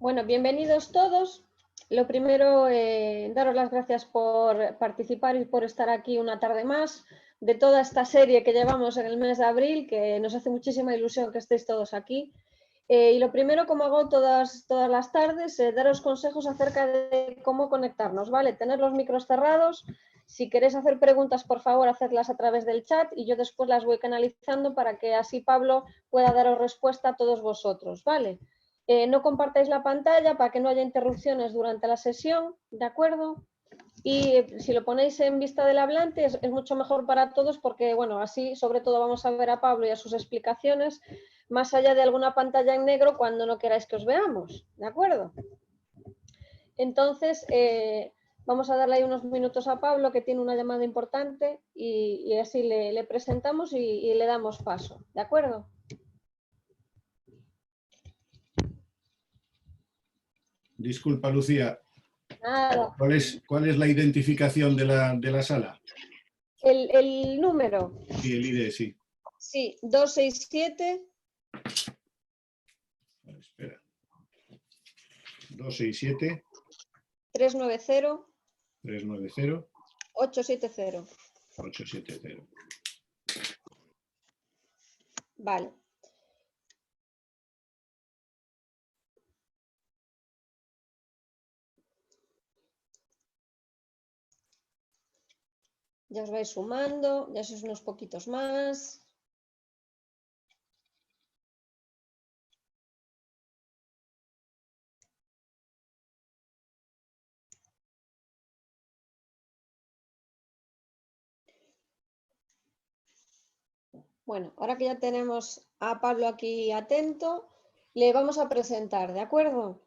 Bueno, bienvenidos todos. Lo primero, daros las gracias por participar y por estar aquí una tarde más de toda esta serie que llevamos en el mes de abril, que nos hace muchísima ilusión que estéis todos aquí. Y lo primero, como hago todas las tardes, daros consejos acerca de cómo conectarnos, ¿vale? Tener los micros cerrados. Si queréis hacer preguntas, por favor, hacedlas a través del chat y yo después las voy canalizando para que así Pablo pueda daros respuesta a todos vosotros, ¿vale? No compartáis la pantalla para que no haya interrupciones durante la sesión, ¿de acuerdo? Y si lo ponéis en vista del hablante es mucho mejor para todos porque, bueno, así sobre todo vamos a ver a Pablo y a sus explicaciones más allá de alguna pantalla en negro cuando no queráis que os veamos, ¿de acuerdo? Entonces, vamos a darle ahí unos minutos a Pablo que tiene una llamada importante y así le presentamos y le damos paso, ¿de acuerdo? Disculpa, Lucía. Nada. ¿Cuál es la identificación de la sala? El número. Sí, el ID, sí. Sí, 267. Espera. 267. 390. 390. 870. 870. Vale. Ya os vais sumando, ya sois unos poquitos más. Bueno, ahora que ya tenemos a Pablo aquí atento, le vamos a presentar, ¿de acuerdo?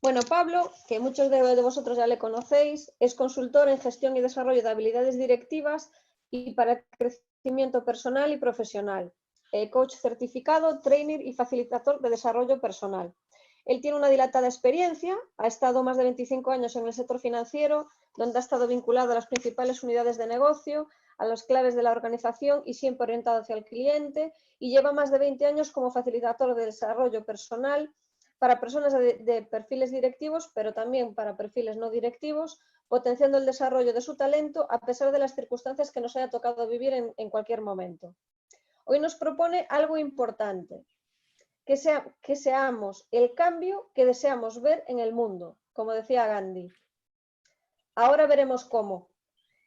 Bueno, Pablo, que muchos de vosotros ya le conocéis, es consultor en gestión y desarrollo de habilidades directivas y para el crecimiento personal y profesional, coach certificado, trainer y facilitador de desarrollo personal. Él tiene una dilatada experiencia, ha estado más de 25 años en el sector financiero, donde ha estado vinculado a las principales unidades de negocio, a las claves de la organización y siempre orientado hacia el cliente, y lleva más de 20 años como facilitador de desarrollo personal para personas de perfiles directivos, pero también para perfiles no directivos, potenciando el desarrollo de su talento a pesar de las circunstancias que nos haya tocado vivir en cualquier momento. Hoy nos propone algo importante, que seamos el cambio que deseamos ver en el mundo, como decía Gandhi. Ahora veremos cómo.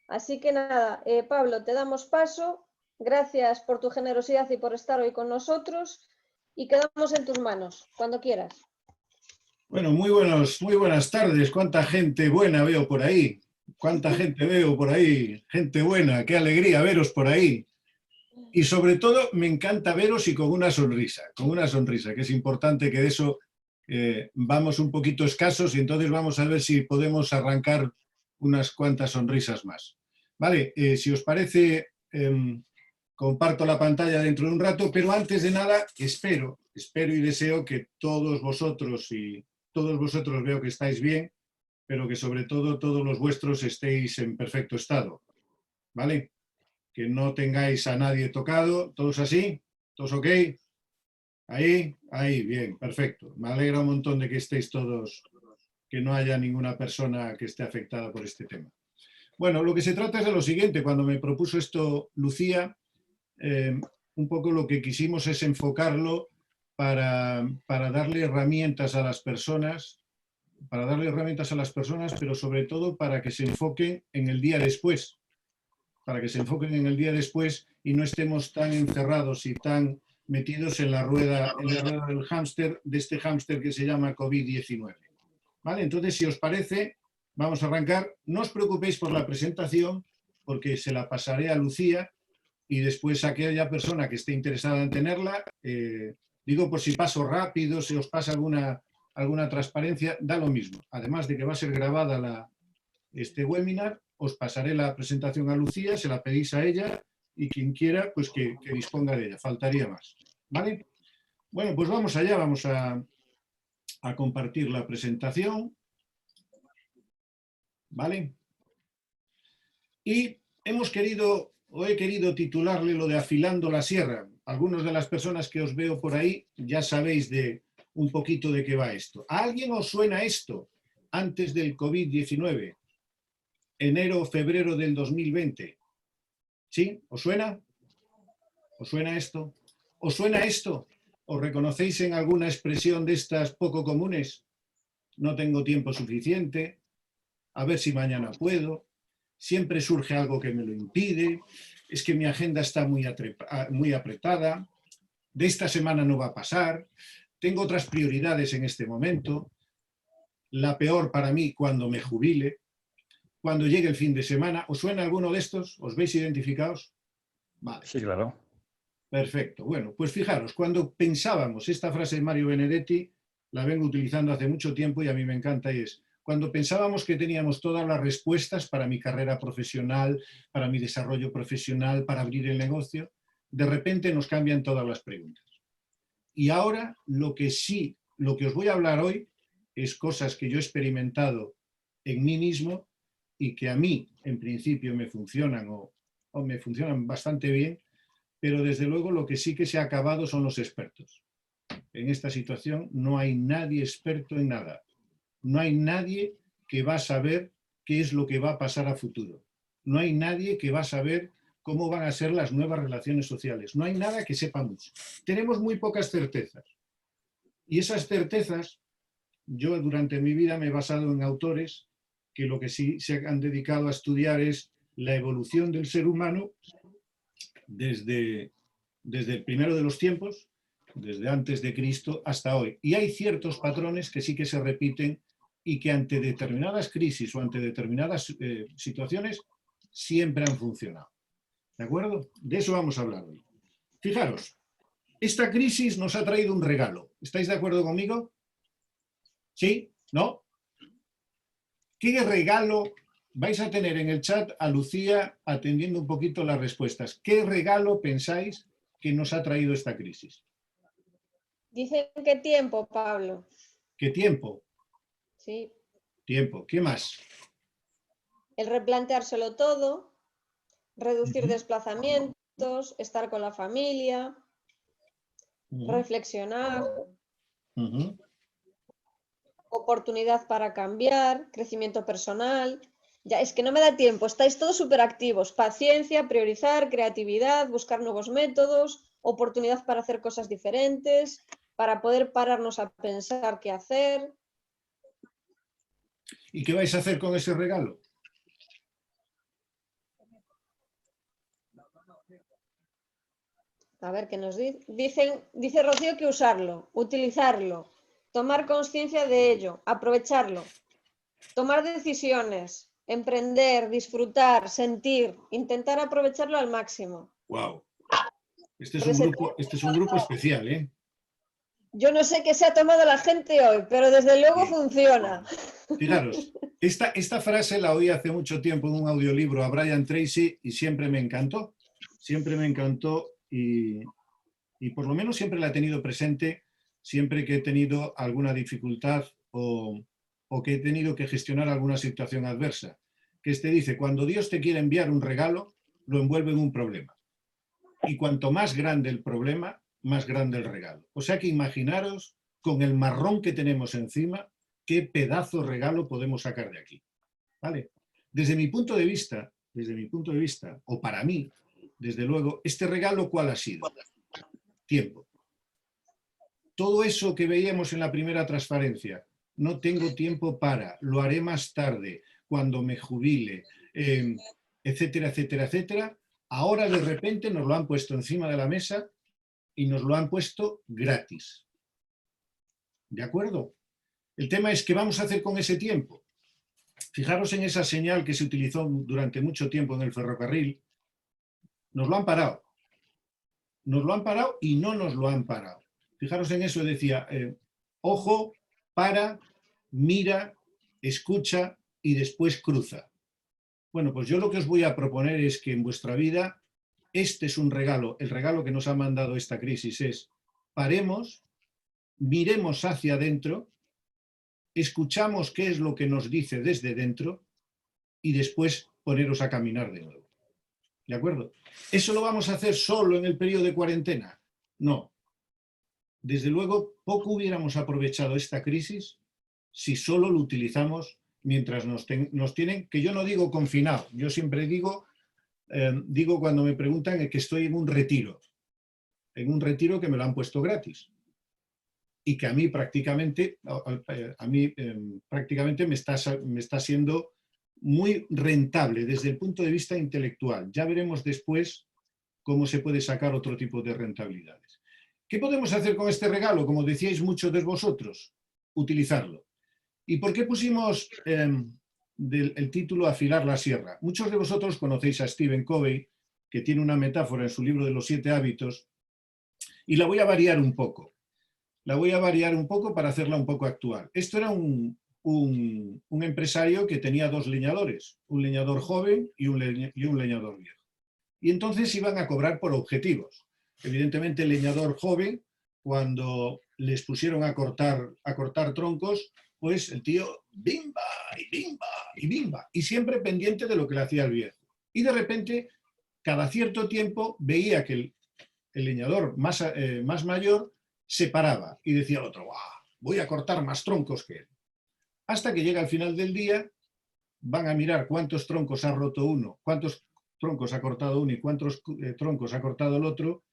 Así que nada, Pablo, te damos paso. Gracias por tu generosidad y por estar hoy con nosotros y quedamos en tus manos, cuando quieras. Bueno, muy buenas tardes. ¿Cuánta gente buena veo por ahí? ¿Cuánta gente veo por ahí? Gente buena, qué alegría veros por ahí. Y sobre todo me encanta veros y con una sonrisa, que es importante, que de eso vamos un poquito escasos y entonces vamos a ver si podemos arrancar unas cuantas sonrisas más. Vale, si os parece, comparto la pantalla dentro de un rato, pero antes de nada espero y deseo que todos vosotros veo que estáis bien, pero que sobre todo todos los vuestros estéis en perfecto estado, ¿vale? Que no tengáis a nadie tocado, ¿todos así? ¿Todos ok? Ahí, bien, perfecto. Me alegra un montón de que estéis todos, que no haya ninguna persona que esté afectada por este tema. Bueno, lo que se trata es de lo siguiente. Cuando me propuso esto Lucía, un poco lo que quisimos es enfocarlo para darle herramientas a las personas, pero sobre todo para que se enfoquen en el día después, y no estemos tan encerrados y tan metidos en la rueda del hámster, de este hámster que se llama COVID-19. ¿Vale? Entonces, si os parece, vamos a arrancar. No os preocupéis por la presentación, porque se la pasaré a Lucía y después a aquella persona que esté interesada en tenerla, digo por si paso rápido, si os pasa alguna transparencia, da lo mismo. Además de que va a ser grabada este webinar, os pasaré la presentación a Lucía, se la pedís a ella y quien quiera, pues que disponga de ella. Faltaría más. ¿Vale? Bueno, pues vamos allá, vamos a compartir la presentación. ¿Vale? Y he querido titularle lo de Afilando la Sierra. Algunas de las personas que os veo por ahí ya sabéis de un poquito de qué va esto. ¿A alguien os suena esto antes del COVID-19? Enero o febrero del 2020. ¿Sí? ¿Os suena? ¿Os suena esto? ¿Os suena esto? ¿Os reconocéis en alguna expresión de estas poco comunes? No tengo tiempo suficiente, a ver si mañana puedo, siempre surge algo que me lo impide, es que mi agenda está muy apretada, de esta semana no va a pasar, tengo otras prioridades en este momento, la peor para mí cuando me jubile, cuando llegue el fin de semana. ¿Os suena alguno de estos? ¿Os veis identificados? Vale. Sí, claro. Perfecto. Bueno, pues fijaros, cuando pensábamos, esta frase de Mario Benedetti la vengo utilizando hace mucho tiempo y a mí me encanta, y es: cuando pensábamos que teníamos todas las respuestas para mi carrera profesional, para mi desarrollo profesional, para abrir el negocio, de repente nos cambian todas las preguntas. Y ahora lo que os voy a hablar hoy es cosas que yo he experimentado en mí mismo y que a mí, en principio, me funcionan o me funcionan bastante bien, pero desde luego lo que sí que se ha acabado son los expertos. En esta situación no hay nadie experto en nada. No hay nadie que va a saber qué es lo que va a pasar a futuro. No hay nadie que va a saber cómo van a ser las nuevas relaciones sociales. No hay nada que sepa mucho. Tenemos muy pocas certezas. Y esas certezas, yo durante mi vida me he basado en autores que lo que sí se han dedicado a estudiar es la evolución del ser humano desde el primero de los tiempos, desde antes de Cristo hasta hoy. Y hay ciertos patrones que sí que se repiten y que ante determinadas crisis o ante determinadas situaciones siempre han funcionado. ¿De acuerdo? De eso vamos a hablar hoy. Fijaros, esta crisis nos ha traído un regalo. ¿Estáis de acuerdo conmigo? ¿Sí? ¿No? ¿Qué regalo vais a tener en el chat a Lucía atendiendo un poquito las respuestas? ¿Qué regalo pensáis que nos ha traído esta crisis? Dicen que tiempo, Pablo. ¿Qué tiempo? Sí. Tiempo. ¿Qué más? El replanteárselo todo, reducir desplazamientos, estar con la familia, reflexionar, oportunidad para cambiar, crecimiento personal. Ya, es que no me da tiempo, estáis todos súper activos. Paciencia, priorizar, creatividad, buscar nuevos métodos, oportunidad para hacer cosas diferentes, para poder pararnos a pensar qué hacer. ¿Y qué vais a hacer con ese regalo? A ver qué nos dicen. Dice Rocío que usarlo, utilizarlo, tomar conciencia de ello, aprovecharlo, tomar decisiones, emprender, disfrutar, sentir, intentar aprovecharlo al máximo. ¡Wow! Este es un grupo especial, ¿eh? Yo no sé qué se ha tomado la gente hoy, pero desde luego funciona. Fijaros, esta frase la oí hace mucho tiempo en un audiolibro a Brian Tracy y siempre me encantó. Siempre me encantó y por lo menos siempre la he tenido presente siempre que he tenido alguna dificultad o que he tenido que gestionar alguna situación adversa. Que dice, cuando Dios te quiere enviar un regalo, lo envuelve en un problema. Y cuanto más grande el problema, más grande el regalo. O sea que imaginaros con el marrón que tenemos encima, qué pedazo de regalo podemos sacar de aquí. ¿Vale? Desde mi punto de vista, o para mí, desde luego, este regalo, ¿cuál ha sido? Tiempo. Todo eso que veíamos en la primera transparencia, no tengo tiempo para, lo haré más tarde, cuando me jubile, etcétera, etcétera, etcétera, ahora de repente nos lo han puesto encima de la mesa y nos lo han puesto gratis. ¿De acuerdo? El tema es, ¿qué vamos a hacer con ese tiempo? Fijaros en esa señal que se utilizó durante mucho tiempo en el ferrocarril. Nos lo han parado. Nos lo han parado y no nos lo han parado. Fijaros en eso, decía, ojo, para, mira, escucha y después cruza. Bueno, pues yo lo que os voy a proponer es que en vuestra vida, este es un regalo, el regalo que nos ha mandado esta crisis es, paremos, miremos hacia adentro, escuchamos qué es lo que nos dice desde dentro y después poneros a caminar de nuevo. ¿De acuerdo? ¿Eso lo vamos a hacer solo en el periodo de cuarentena? No. desde luego, poco hubiéramos aprovechado esta crisis si solo lo utilizamos mientras nos tienen, que yo no digo confinado, yo siempre digo cuando me preguntan que estoy en un retiro que me lo han puesto gratis y que a mí prácticamente, prácticamente me está siendo muy rentable desde el punto de vista intelectual. Ya veremos después cómo se puede sacar otro tipo de rentabilidades. ¿Qué podemos hacer con este regalo? Como decíais muchos de vosotros, utilizarlo. ¿Y por qué pusimos el título Afilar la sierra? Muchos de vosotros conocéis a Stephen Covey, que tiene una metáfora en su libro de los 7 hábitos, y la voy a variar un poco. La voy a variar un poco para hacerla un poco actual. Esto era un empresario que tenía 2 leñadores, un leñador joven y un leñador viejo. Y entonces iban a cobrar por objetivos. Evidentemente el leñador joven, cuando les pusieron a cortar troncos, pues el tío bimba y bimba y bimba, y siempre pendiente de lo que le hacía el viejo. Y de repente, cada cierto tiempo, veía que el leñador más mayor se paraba y decía al otro, voy a cortar más troncos que él. Hasta que llega al final del día, van a mirar cuántos troncos ha roto uno, cuántos troncos ha cortado uno y cuántos troncos ha cortado el otro,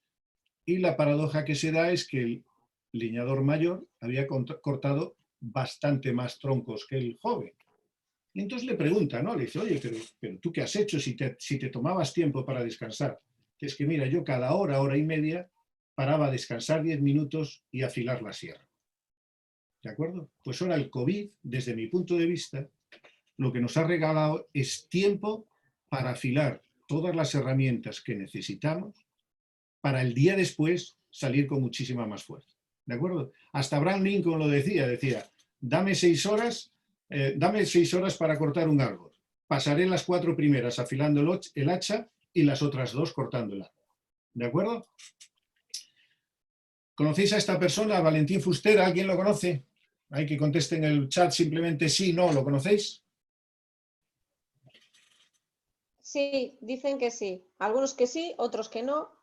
y la paradoja que se da es que el leñador mayor había cortado bastante más troncos que el joven. Y entonces le pregunta, ¿no? Le dice, oye, pero ¿tú qué has hecho si te tomabas tiempo para descansar? Que es que mira, yo cada hora y media paraba a descansar 10 minutos y afilar la sierra. ¿De acuerdo? Pues ahora el COVID, desde mi punto de vista, lo que nos ha regalado es tiempo para afilar todas las herramientas que necesitamos para el día después salir con muchísima más fuerza. ¿De acuerdo? Hasta Abraham Lincoln lo decía, dame 6 horas para cortar un árbol. Pasaré las 4 primeras afilando el hacha y las otras 2 cortando el árbol. ¿De acuerdo? ¿Conocéis a esta persona, Valentín Fuster? ¿Alguien lo conoce? Hay que conteste en el chat simplemente sí, no, ¿lo conocéis? Sí, dicen que sí. Algunos que sí, otros que no.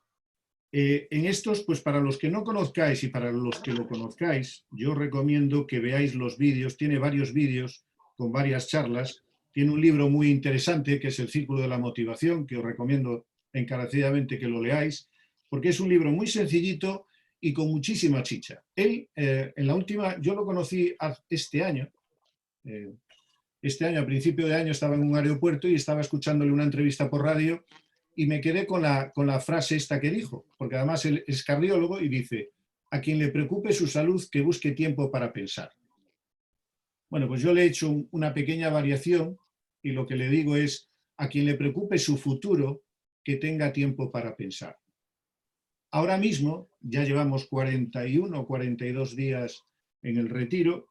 En estos, pues para los que no conozcáis y para los que lo conozcáis, yo recomiendo que veáis los vídeos. Tiene varios vídeos con varias charlas. Tiene un libro muy interesante que es El Círculo de la Motivación, que os recomiendo encarecidamente que lo leáis, porque es un libro muy sencillito y con muchísima chicha. Él, en la última, yo lo conocí este año, a principio de año estaba en un aeropuerto y estaba escuchándole una entrevista por radio y me quedé con la frase esta que dijo, porque además él es cardiólogo y dice, a quien le preocupe su salud, que busque tiempo para pensar. Bueno, pues yo le he hecho una pequeña variación y lo que le digo es, a quien le preocupe su futuro, que tenga tiempo para pensar. Ahora mismo ya llevamos 41 o 42 días en el retiro.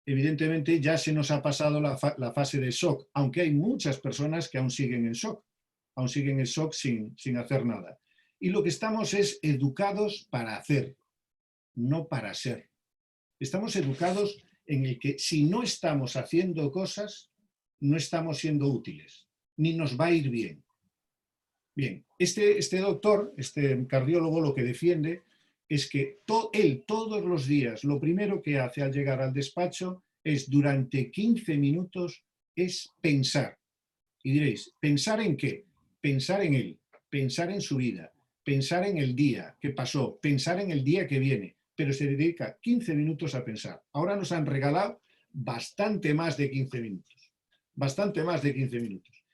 Evidentemente ya se nos ha pasado la fase de shock, aunque hay muchas personas que aún siguen en shock. Aún siguen en shock sin hacer nada. Y lo que estamos es educados para hacer, no para ser. Estamos educados en el que si no estamos haciendo cosas, no estamos siendo útiles, ni nos va a ir bien. Bien, este doctor, este cardiólogo, lo que defiende es que él todos los días, lo primero que hace al llegar al despacho es durante 15 minutos es pensar. Y diréis, ¿pensar en qué? Pensar en él, pensar en su vida, pensar en el día que pasó, pensar en el día que viene, pero se dedica 15 minutos a pensar. Ahora nos han regalado bastante más de 15 minutos. Bastante más de 15 minutos.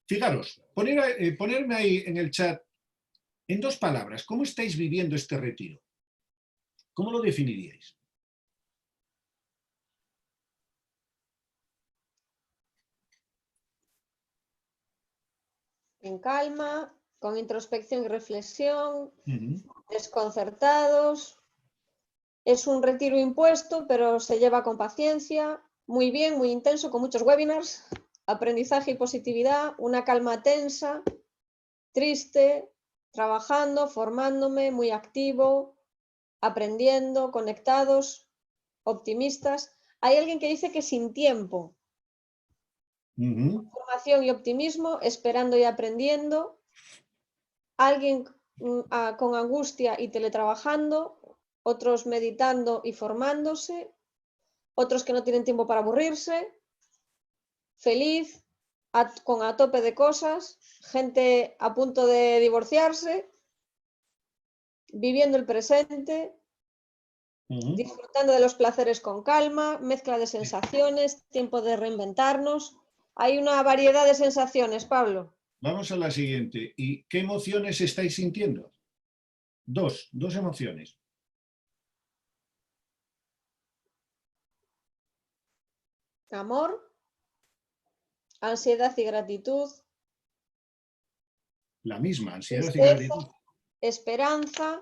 Fijaros, ponerme ahí en el chat, en 2 palabras, ¿cómo estáis viviendo este retiro? ¿Cómo lo definiríais? En calma, con introspección y reflexión, desconcertados. Es un retiro impuesto, pero se lleva con paciencia, muy bien, muy intenso, con muchos webinars, aprendizaje y positividad, una calma tensa, triste, trabajando, formándome, muy activo, aprendiendo, conectados, optimistas. Hay alguien que dice que sin tiempo. Formación y optimismo, esperando y aprendiendo. Alguien con angustia y teletrabajando. otros meditando y formándose, otros que no tienen tiempo para aburrirse, feliz, con a tope de cosas, gente a punto de divorciarse, viviendo el presente, disfrutando de los placeres con calma, mezcla de sensaciones, tiempo de reinventarnos. Hay una variedad de sensaciones, Pablo. Vamos a la siguiente. ¿Y qué emociones estáis sintiendo? Dos emociones. Amor, ansiedad y gratitud. La misma, ansiedad y Tristeza, gratitud. esperanza,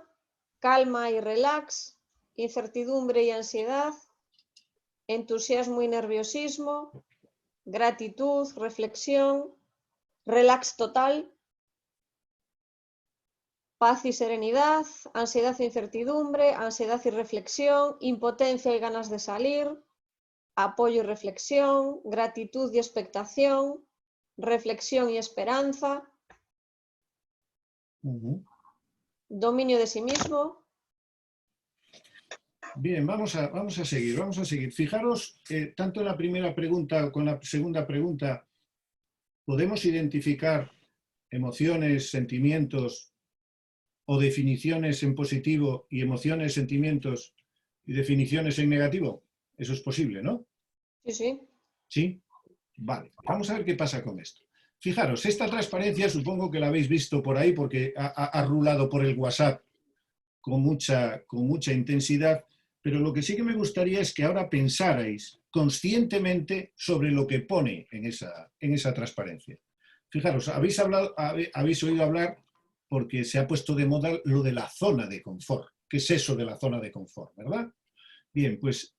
calma y relax, incertidumbre y ansiedad, entusiasmo y nerviosismo, gratitud, reflexión, relax total, paz y serenidad, ansiedad e incertidumbre, ansiedad y reflexión, impotencia y ganas de salir, apoyo y reflexión, gratitud y expectación, reflexión y esperanza, dominio de sí mismo. Bien, vamos a seguir. Fijaros, tanto en la primera pregunta como en la segunda pregunta, podemos identificar emociones, sentimientos o definiciones en positivo y emociones, sentimientos y definiciones en negativo. Eso es posible, ¿no? Sí, sí. ¿Sí? Vale, vamos a ver qué pasa con esto. Fijaros, esta transparencia supongo que la habéis visto por ahí porque ha rulado por el WhatsApp con mucha intensidad, pero lo que sí que me gustaría es que ahora pensarais conscientemente sobre lo que pone en esa transparencia. Fijaros, habéis oído hablar porque se ha puesto de moda lo de la zona de confort. ¿Qué es eso de la zona de confort, verdad? Bien, pues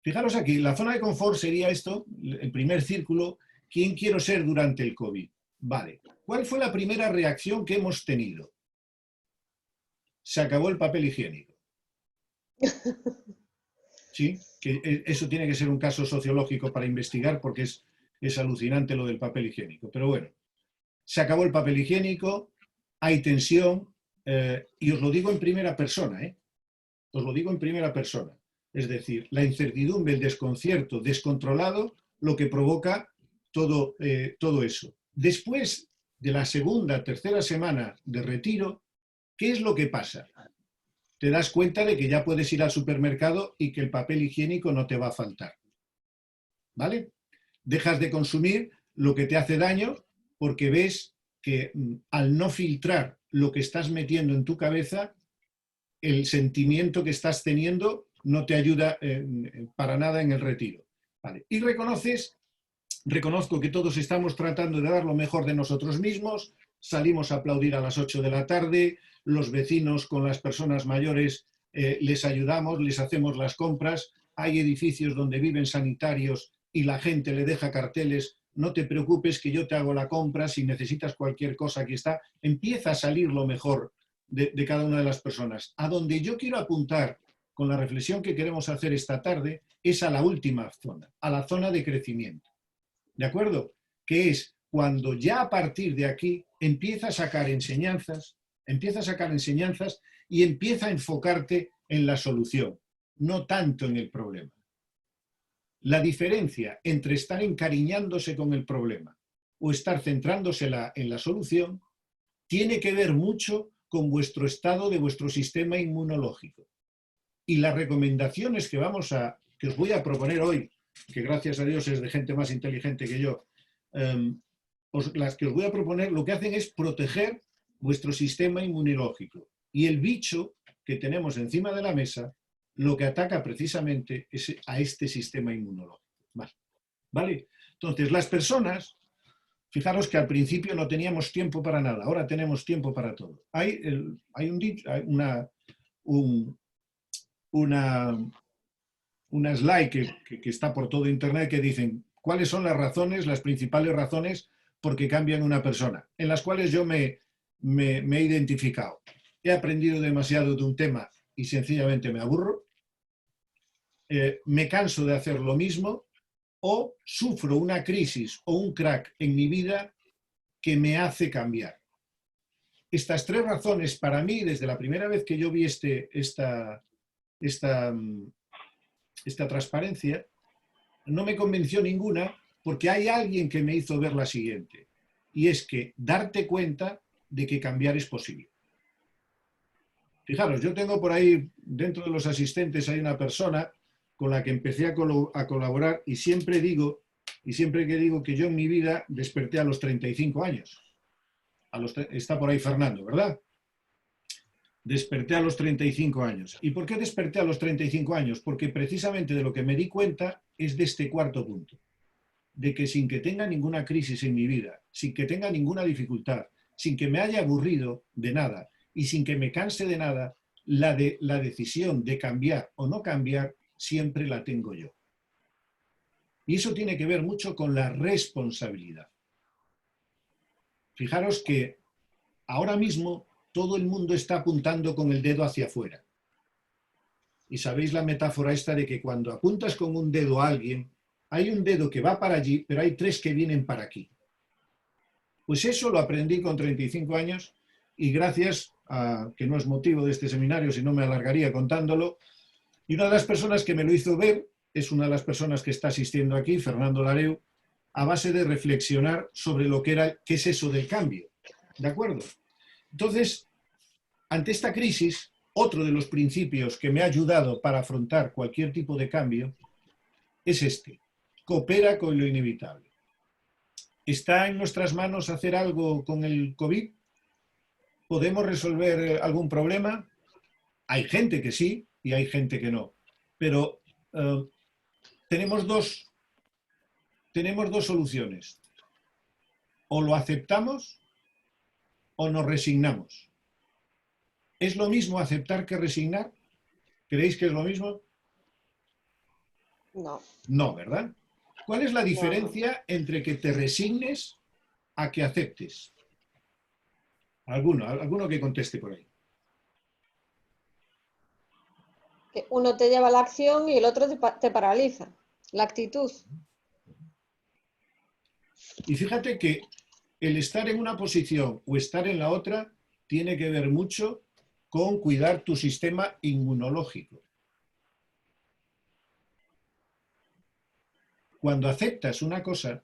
fijaros aquí, la zona de confort sería esto, el primer círculo, ¿quién quiero ser durante el COVID? Vale, ¿cuál fue la primera reacción que hemos tenido? Se acabó el papel higiénico. Sí, que eso tiene que ser un caso sociológico para investigar porque es alucinante lo del papel higiénico. Pero bueno, se acabó el papel higiénico, hay tensión, y os lo digo en primera persona, os lo digo en primera persona. Es decir, la incertidumbre, el desconcierto descontrolado, lo que provoca todo eso. Después de la segunda, tercera semana de retiro, ¿qué es lo que pasa? Te das cuenta de que ya puedes ir al supermercado y que el papel higiénico no te va a faltar. ¿Vale? Dejas de consumir lo que te hace daño porque ves que al no filtrar lo que estás metiendo en tu cabeza, el sentimiento que estás teniendo no te ayuda para nada en el retiro. ¿Vale? Y reconozco que todos estamos tratando de dar lo mejor de nosotros mismos, salimos a aplaudir a las 8 de la tarde, los vecinos con las personas mayores les ayudamos, les hacemos las compras, hay edificios donde viven sanitarios y la gente le deja carteles, no te preocupes que yo te hago la compra, si necesitas cualquier cosa aquí está, empieza a salir lo mejor de cada una de las personas. A donde yo quiero apuntar con la reflexión que queremos hacer esta tarde es a la última zona, a la zona de crecimiento. ¿De acuerdo? Que es cuando ya a partir de aquí empieza a sacar enseñanzas y empieza a enfocarte en la solución, no tanto en el problema. La diferencia entre estar encariñándose con el problema o estar centrándose en la solución tiene que ver mucho con vuestro estado de vuestro sistema inmunológico. Y las recomendaciones que os voy a proponer hoy, que gracias a Dios es de gente más inteligente que yo, las que os voy a proponer lo que hacen es proteger vuestro sistema inmunológico. Y el bicho que tenemos encima de la mesa lo que ataca precisamente es a este sistema inmunológico. ¿Vale? Entonces, las personas, fijaros que al principio no teníamos tiempo para nada, ahora tenemos tiempo para todo. Hay una slide que está por todo internet que dicen cuáles son las principales razones por qué cambian una persona, en las cuales yo me he identificado. He aprendido demasiado de un tema y sencillamente me aburro, me canso de hacer lo mismo o sufro una crisis o un crack en mi vida que me hace cambiar. estas 3 razones, para mí, desde la primera vez que yo vi esta transparencia, no me convenció ninguna, porque hay alguien que me hizo ver la siguiente, y es que darte cuenta de que cambiar es posible. Fijaros, yo tengo por ahí, dentro de los asistentes, hay una persona con la que empecé a colaborar y siempre que digo que yo en mi vida desperté a los 35 años. Está por ahí Fernando, ¿verdad? Desperté a los 35 años. ¿Y por qué desperté a los 35 años? Porque precisamente de lo que me di cuenta es de este cuarto punto. De que sin que tenga ninguna crisis en mi vida, sin que tenga ninguna dificultad, sin que me haya aburrido de nada y sin que me canse de nada, la decisión de cambiar o no cambiar siempre la tengo yo. Y eso tiene que ver mucho con la responsabilidad. Fijaros que ahora mismo todo el mundo está apuntando con el dedo hacia afuera. Y sabéis la metáfora esta de que cuando apuntas con un dedo a alguien, hay un dedo que va para allí, pero hay 3 que vienen para aquí. Pues eso lo aprendí con 35 años y gracias a, que no es motivo de este seminario, si no me alargaría contándolo, y una de las personas que me lo hizo ver es una de las personas que está asistiendo aquí, Fernando Lareu, a base de reflexionar sobre lo que era, qué es eso del cambio. ¿De acuerdo? Entonces, ante esta crisis, otro de los principios que me ha ayudado para afrontar cualquier tipo de cambio es este: coopera con lo inevitable. ¿Está en nuestras manos hacer algo con el COVID? ¿Podemos resolver algún problema? Hay gente que sí y hay gente que no. Pero tenemos dos soluciones. O lo aceptamos o nos resignamos. ¿Es lo mismo aceptar que resignar? ¿Creéis que es lo mismo? No. No, ¿verdad? ¿Cuál es la diferencia entre que te resignes a que aceptes? Alguno que conteste por ahí. Que uno te lleva a la acción y el otro te paraliza. La actitud. Y fíjate que el estar en una posición o estar en la otra tiene que ver mucho con cuidar tu sistema inmunológico. Cuando aceptas una cosa,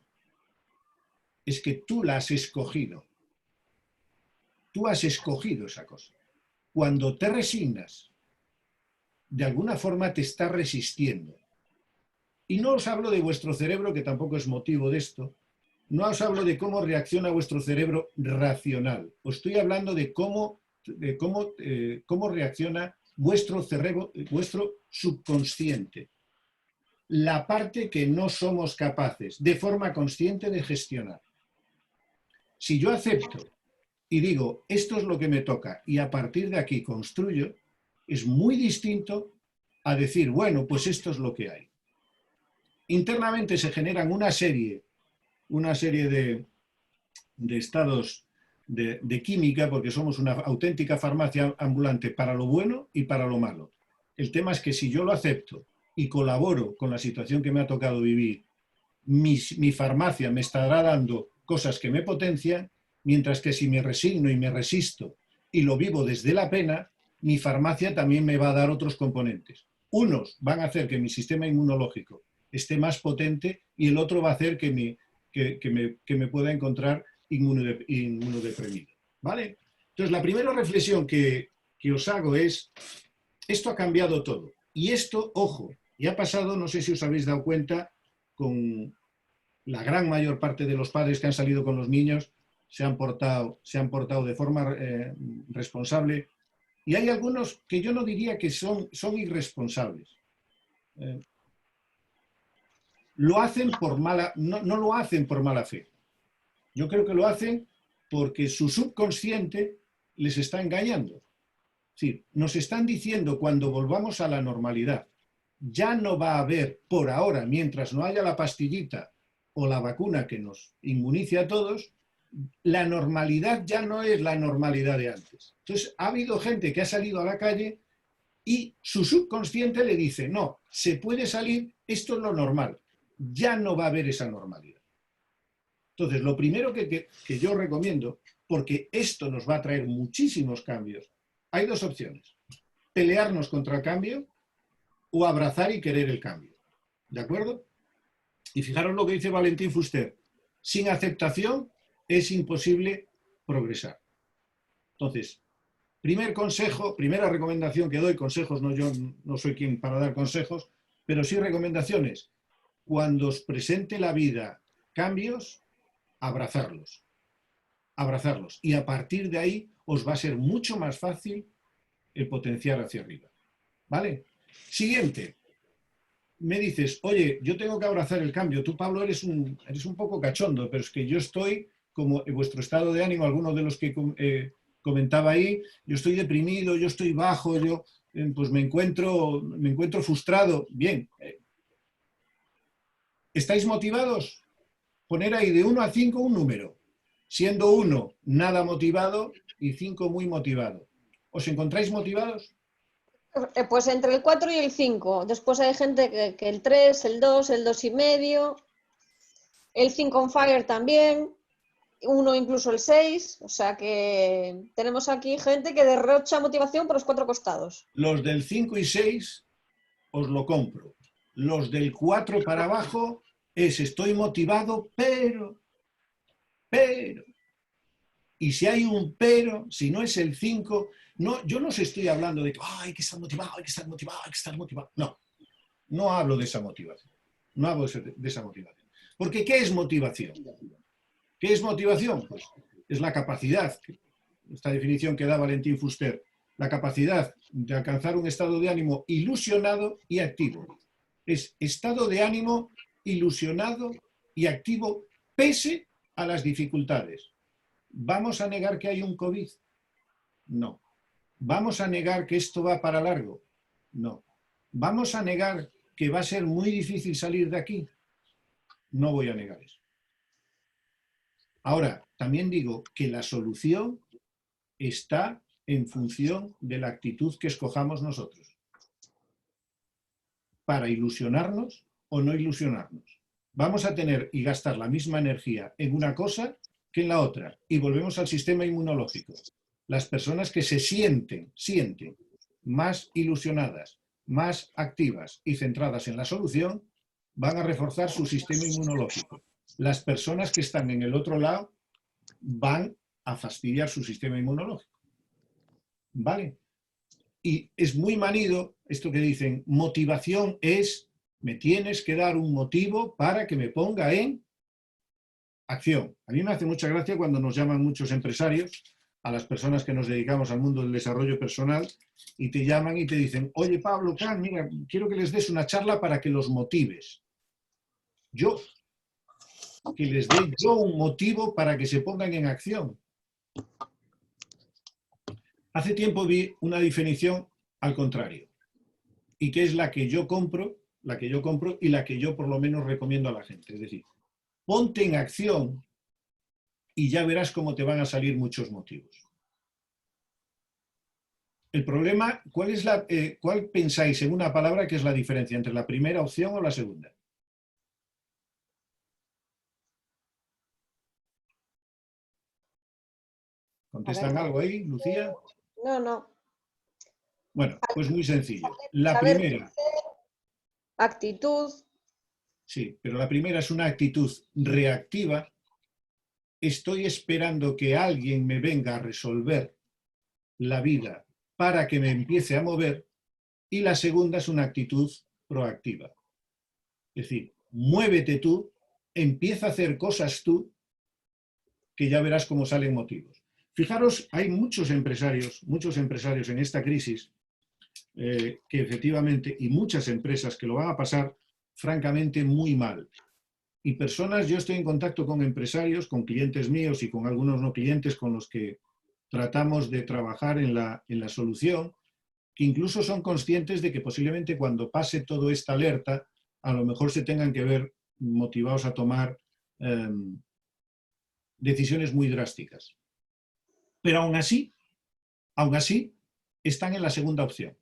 es que tú la has escogido. Tú has escogido esa cosa. Cuando te resignas, de alguna forma te estás resistiendo. Y no os hablo de vuestro cerebro, que tampoco es motivo de esto. No os hablo de cómo reacciona vuestro cerebro racional. Os estoy hablando de cómo reacciona vuestro cerebro, vuestro subconsciente. La parte que no somos capaces de forma consciente de gestionar. Si yo acepto y digo, esto es lo que me toca y a partir de aquí construyo, es muy distinto a decir, bueno, pues esto es lo que hay. Internamente se generan una serie de estados de química, porque somos una auténtica farmacia ambulante para lo bueno y para lo malo. El tema es que si yo lo acepto y colaboro con la situación que me ha tocado vivir, mi farmacia me estará dando cosas que me potencian, mientras que si me resigno y me resisto y lo vivo desde la pena, mi farmacia también me va a dar otros componentes. Unos van a hacer que mi sistema inmunológico esté más potente y el otro va a hacer que me pueda encontrar inmunodeprimido. ¿Vale? Entonces, la primera reflexión que os hago es, esto ha cambiado todo. Y esto, ojo, ya ha pasado, no sé si os habéis dado cuenta, con la gran mayor parte de los padres que han salido con los niños, se han portado de forma responsable. Y hay algunos que yo no diría que son irresponsables. Lo hacen por no lo hacen por mala fe. Yo creo que lo hacen porque su subconsciente les está engañando. Es decir, nos están diciendo cuando volvamos a la normalidad, ya no va a haber por ahora, mientras no haya la pastillita o la vacuna que nos inmunice a todos, la normalidad ya no es la normalidad de antes. Entonces, ha habido gente que ha salido a la calle y su subconsciente le dice, no, se puede salir, esto es lo normal, ya no va a haber esa normalidad. Entonces, lo primero que yo recomiendo, porque esto nos va a traer muchísimos cambios, hay dos opciones: pelearnos contra el cambio o abrazar y querer el cambio. ¿De acuerdo? Y fijaros lo que dice Valentín Fuster: sin aceptación es imposible progresar. Entonces, primer consejo, primera recomendación que doy, consejos, no, yo no soy quien para dar consejos, pero sí recomendaciones. Cuando os presente la vida cambios, abrazarlos. Abrazarlos. Y a partir de ahí os va a ser mucho más fácil el potenciar hacia arriba. ¿Vale? Siguiente. Me dices, oye, yo tengo que abrazar el cambio. Tú, Pablo, eres un poco cachondo, pero es que yo estoy, como en vuestro estado de ánimo, algunos de los que comentaba ahí, yo estoy deprimido, yo estoy bajo, yo pues me encuentro frustrado. Bien. ¿Estáis motivados? Poner ahí de 1 a 5 un número. Siendo 1 nada motivado y 5 muy motivado. ¿Os encontráis motivados? Pues entre el 4 y el 5. Después hay gente que el 3, el 2, el 2,5, el 5 on fire también, uno incluso el 6. O sea que tenemos aquí gente que derrocha motivación por los 4 costados. Los del 5 y 6 os lo compro. Los del 4 para abajo es estoy motivado, pero. Y si hay un pero, si no es el 5, no, yo no os estoy hablando de que hay que estar motivado, hay que estar motivado, hay que estar motivado. No, no hablo de esa motivación. No hablo de esa motivación. Porque ¿qué es motivación? ¿Qué es motivación? Pues es la capacidad, esta definición que da Valentín Fuster, la capacidad de alcanzar un estado de ánimo ilusionado y activo. Es estado de ánimo ilusionado y activo pese a las dificultades. ¿Vamos a negar que hay un COVID? No. ¿Vamos a negar que esto va para largo? No. ¿Vamos a negar que va a ser muy difícil salir de aquí? No voy a negar eso. Ahora, también digo que la solución está en función de la actitud que escojamos nosotros. Para ilusionarnos o no ilusionarnos. Vamos a tener y gastar la misma energía en una cosa que en la otra. Y volvemos al sistema inmunológico. Las personas que se sienten más ilusionadas, más activas y centradas en la solución, van a reforzar su sistema inmunológico. Las personas que están en el otro lado van a fastidiar su sistema inmunológico. ¿Vale? Y es muy manido esto que dicen, motivación es, me tienes que dar un motivo para que me ponga en acción. A mí me hace mucha gracia cuando nos llaman muchos empresarios, a las personas que nos dedicamos al mundo del desarrollo personal, y te llaman y te dicen, oye Pablo, mira, quiero que les des una charla para que los motives. Que les dé yo un motivo para que se pongan en acción. Hace tiempo vi una definición al contrario, y que es la que yo compro y la que yo por lo menos recomiendo a la gente. Es decir, ponte en acción y ya verás cómo te van a salir muchos motivos. El problema, ¿cuál pensáis en una palabra que es la diferencia entre la primera opción o la segunda? ¿Contestan algo ahí, Lucía? No. Bueno, pues muy sencillo. La Saber primera. Actitud. Sí, pero la primera es una actitud reactiva. Estoy esperando que alguien me venga a resolver la vida para que me empiece a mover. Y la segunda es una actitud proactiva. Es decir, muévete tú, empieza a hacer cosas tú, que ya verás cómo salen motivos. Fijaros, hay muchos empresarios en esta crisis que efectivamente, y muchas empresas que lo van a pasar francamente muy mal. Y personas, yo estoy en contacto con empresarios, con clientes míos y con algunos no clientes con los que tratamos de trabajar en la solución, que incluso son conscientes de que posiblemente cuando pase toda esta alerta, a lo mejor se tengan que ver motivados a tomar decisiones muy drásticas. Pero aún así, están en la segunda opción.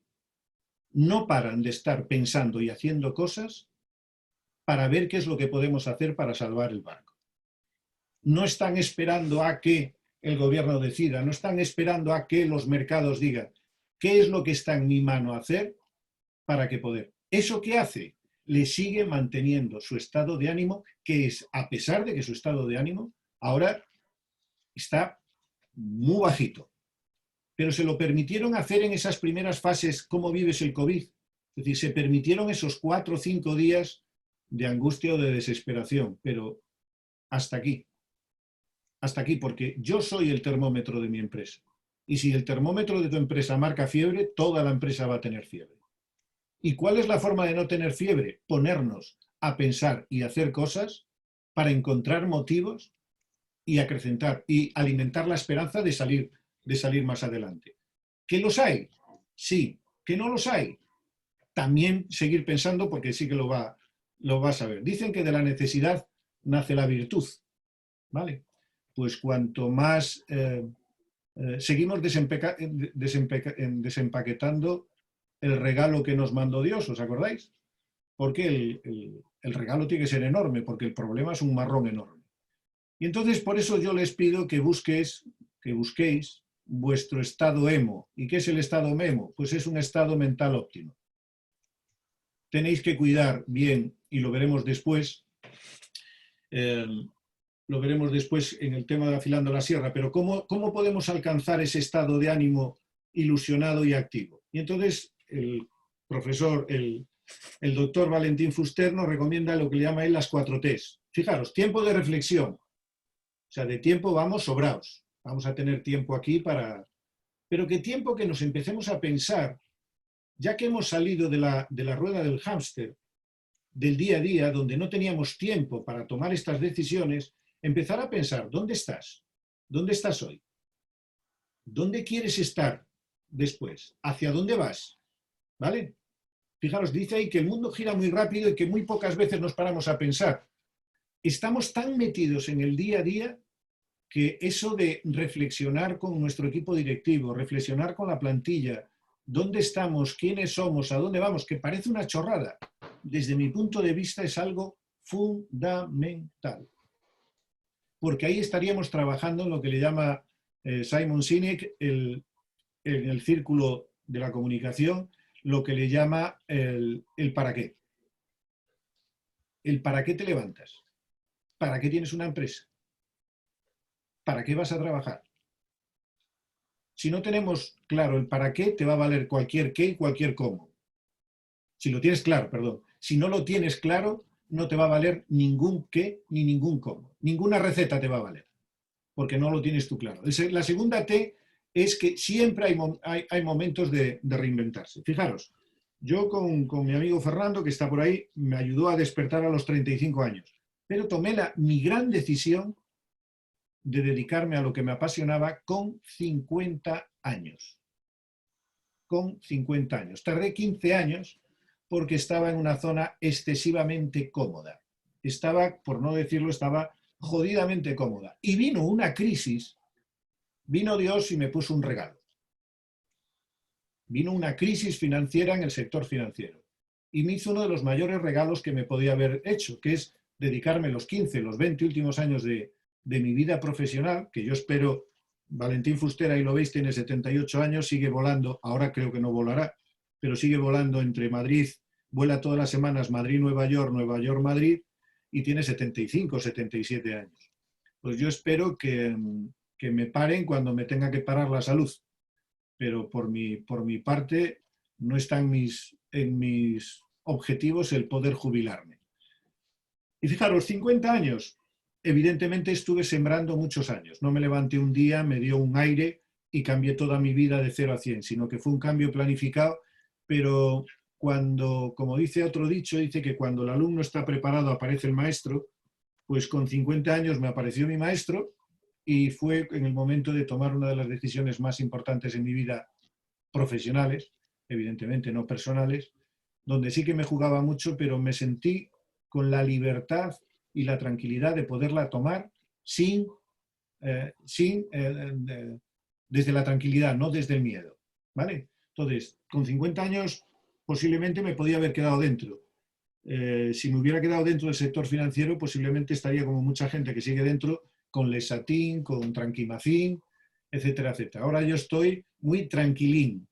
No paran de estar pensando y haciendo cosas para ver qué es lo que podemos hacer para salvar el barco. No están esperando a que el gobierno decida, no están esperando a que los mercados digan qué es lo que está en mi mano hacer para que poder. ¿Eso qué hace? Le sigue manteniendo su estado de ánimo, que es, a pesar de que su estado de ánimo ahora está muy bajito. Pero se lo permitieron hacer en esas primeras fases, ¿cómo vives el COVID? Es decir, se permitieron esos 4 o 5 días de angustia o de desesperación, pero hasta aquí. Hasta aquí, porque yo soy el termómetro de mi empresa. Y si el termómetro de tu empresa marca fiebre, toda la empresa va a tener fiebre. ¿Y cuál es la forma de no tener fiebre? Ponernos a pensar y hacer cosas para encontrar motivos y acrecentar y alimentar la esperanza de salir más adelante. ¿Que los hay? Sí. ¿Que no los hay? También seguir pensando porque sí que lo va a saber. Dicen que de la necesidad nace la virtud, ¿vale? Pues cuanto más seguimos desempaquetando el regalo que nos mandó Dios, ¿os acordáis? Porque el regalo tiene que ser enorme, porque el problema es un marrón enorme. Y entonces por eso yo les pido que busquéis vuestro estado emo. ¿Y qué es el estado emo? Pues es un estado mental óptimo. Tenéis que cuidar bien, y lo veremos después, en el tema de Afilando la Sierra, pero ¿cómo podemos alcanzar ese estado de ánimo ilusionado y activo? Y entonces el profesor, el doctor Valentín Fuster nos recomienda lo que le llama él las 4 Ts. Fijaros, tiempo de reflexión. O sea, de tiempo vamos sobrados. Vamos a tener tiempo aquí para... Pero qué tiempo que nos empecemos a pensar, ya que hemos salido de la rueda del hámster, del día a día, donde no teníamos tiempo para tomar estas decisiones, empezar a pensar, ¿dónde estás? ¿Dónde estás hoy? ¿Dónde quieres estar después? ¿Hacia dónde vas? ¿Vale? Fijaros, dice ahí que el mundo gira muy rápido y que muy pocas veces nos paramos a pensar. Estamos tan metidos en el día a día que eso de reflexionar con nuestro equipo directivo, reflexionar con la plantilla, dónde estamos, quiénes somos, a dónde vamos, que parece una chorrada, desde mi punto de vista es algo fundamental. Porque ahí estaríamos trabajando en lo que le llama Simon Sinek, en el círculo de la comunicación, lo que le llama el para qué. El para qué te levantas. ¿Para qué tienes una empresa? ¿Para qué vas a trabajar? Si no tenemos claro el para qué, te va a valer cualquier qué y cualquier cómo. Si lo tienes claro, perdón. Si no lo tienes claro, no te va a valer ningún qué ni ningún cómo. Ninguna receta te va a valer, porque no lo tienes tú claro. La segunda T es que siempre hay momentos de reinventarse. Fijaros, yo con mi amigo Fernando, que está por ahí, me ayudó a despertar a los 35 años. Pero tomé mi gran decisión de dedicarme a lo que me apasionaba con 50 años. Con 50 años. Tardé 15 años porque estaba en una zona excesivamente cómoda. Estaba, por no decirlo, estaba jodidamente cómoda. Y vino una crisis, vino Dios y me puso un regalo. Vino una crisis financiera en el sector financiero. Y me hizo uno de los mayores regalos que me podía haber hecho, que es dedicarme los 15, los 20 últimos años de mi vida profesional, que yo espero, Valentín Fuster, ahí lo veis, tiene 78 años, sigue volando, ahora creo que no volará, pero sigue volando entre Madrid, vuela todas las semanas Madrid-Nueva York, Nueva York-Madrid, y tiene 75, 77 años. Pues yo espero que me paren cuando me tenga que parar la salud, pero por mi parte no está en mis objetivos el poder jubilarme. Y fijaros, 50 años, evidentemente estuve sembrando muchos años. No me levanté un día, me dio un aire y cambié toda mi vida de 0 a 100, sino que fue un cambio planificado, pero cuando, como dice otro dicho, dice que cuando el alumno está preparado aparece el maestro, pues con 50 años me apareció mi maestro y fue en el momento de tomar una de las decisiones más importantes en mi vida profesionales, evidentemente no personales, donde sí que me jugaba mucho, pero me sentí con la libertad y la tranquilidad de poderla tomar desde la tranquilidad, no desde el miedo, ¿vale? Entonces, con 50 años posiblemente me podía haber quedado dentro. Si me hubiera quedado dentro del sector financiero, posiblemente estaría como mucha gente que sigue dentro con Lesatin, con Tranquimacin, etcétera, etcétera. Ahora yo estoy muy tranquilín,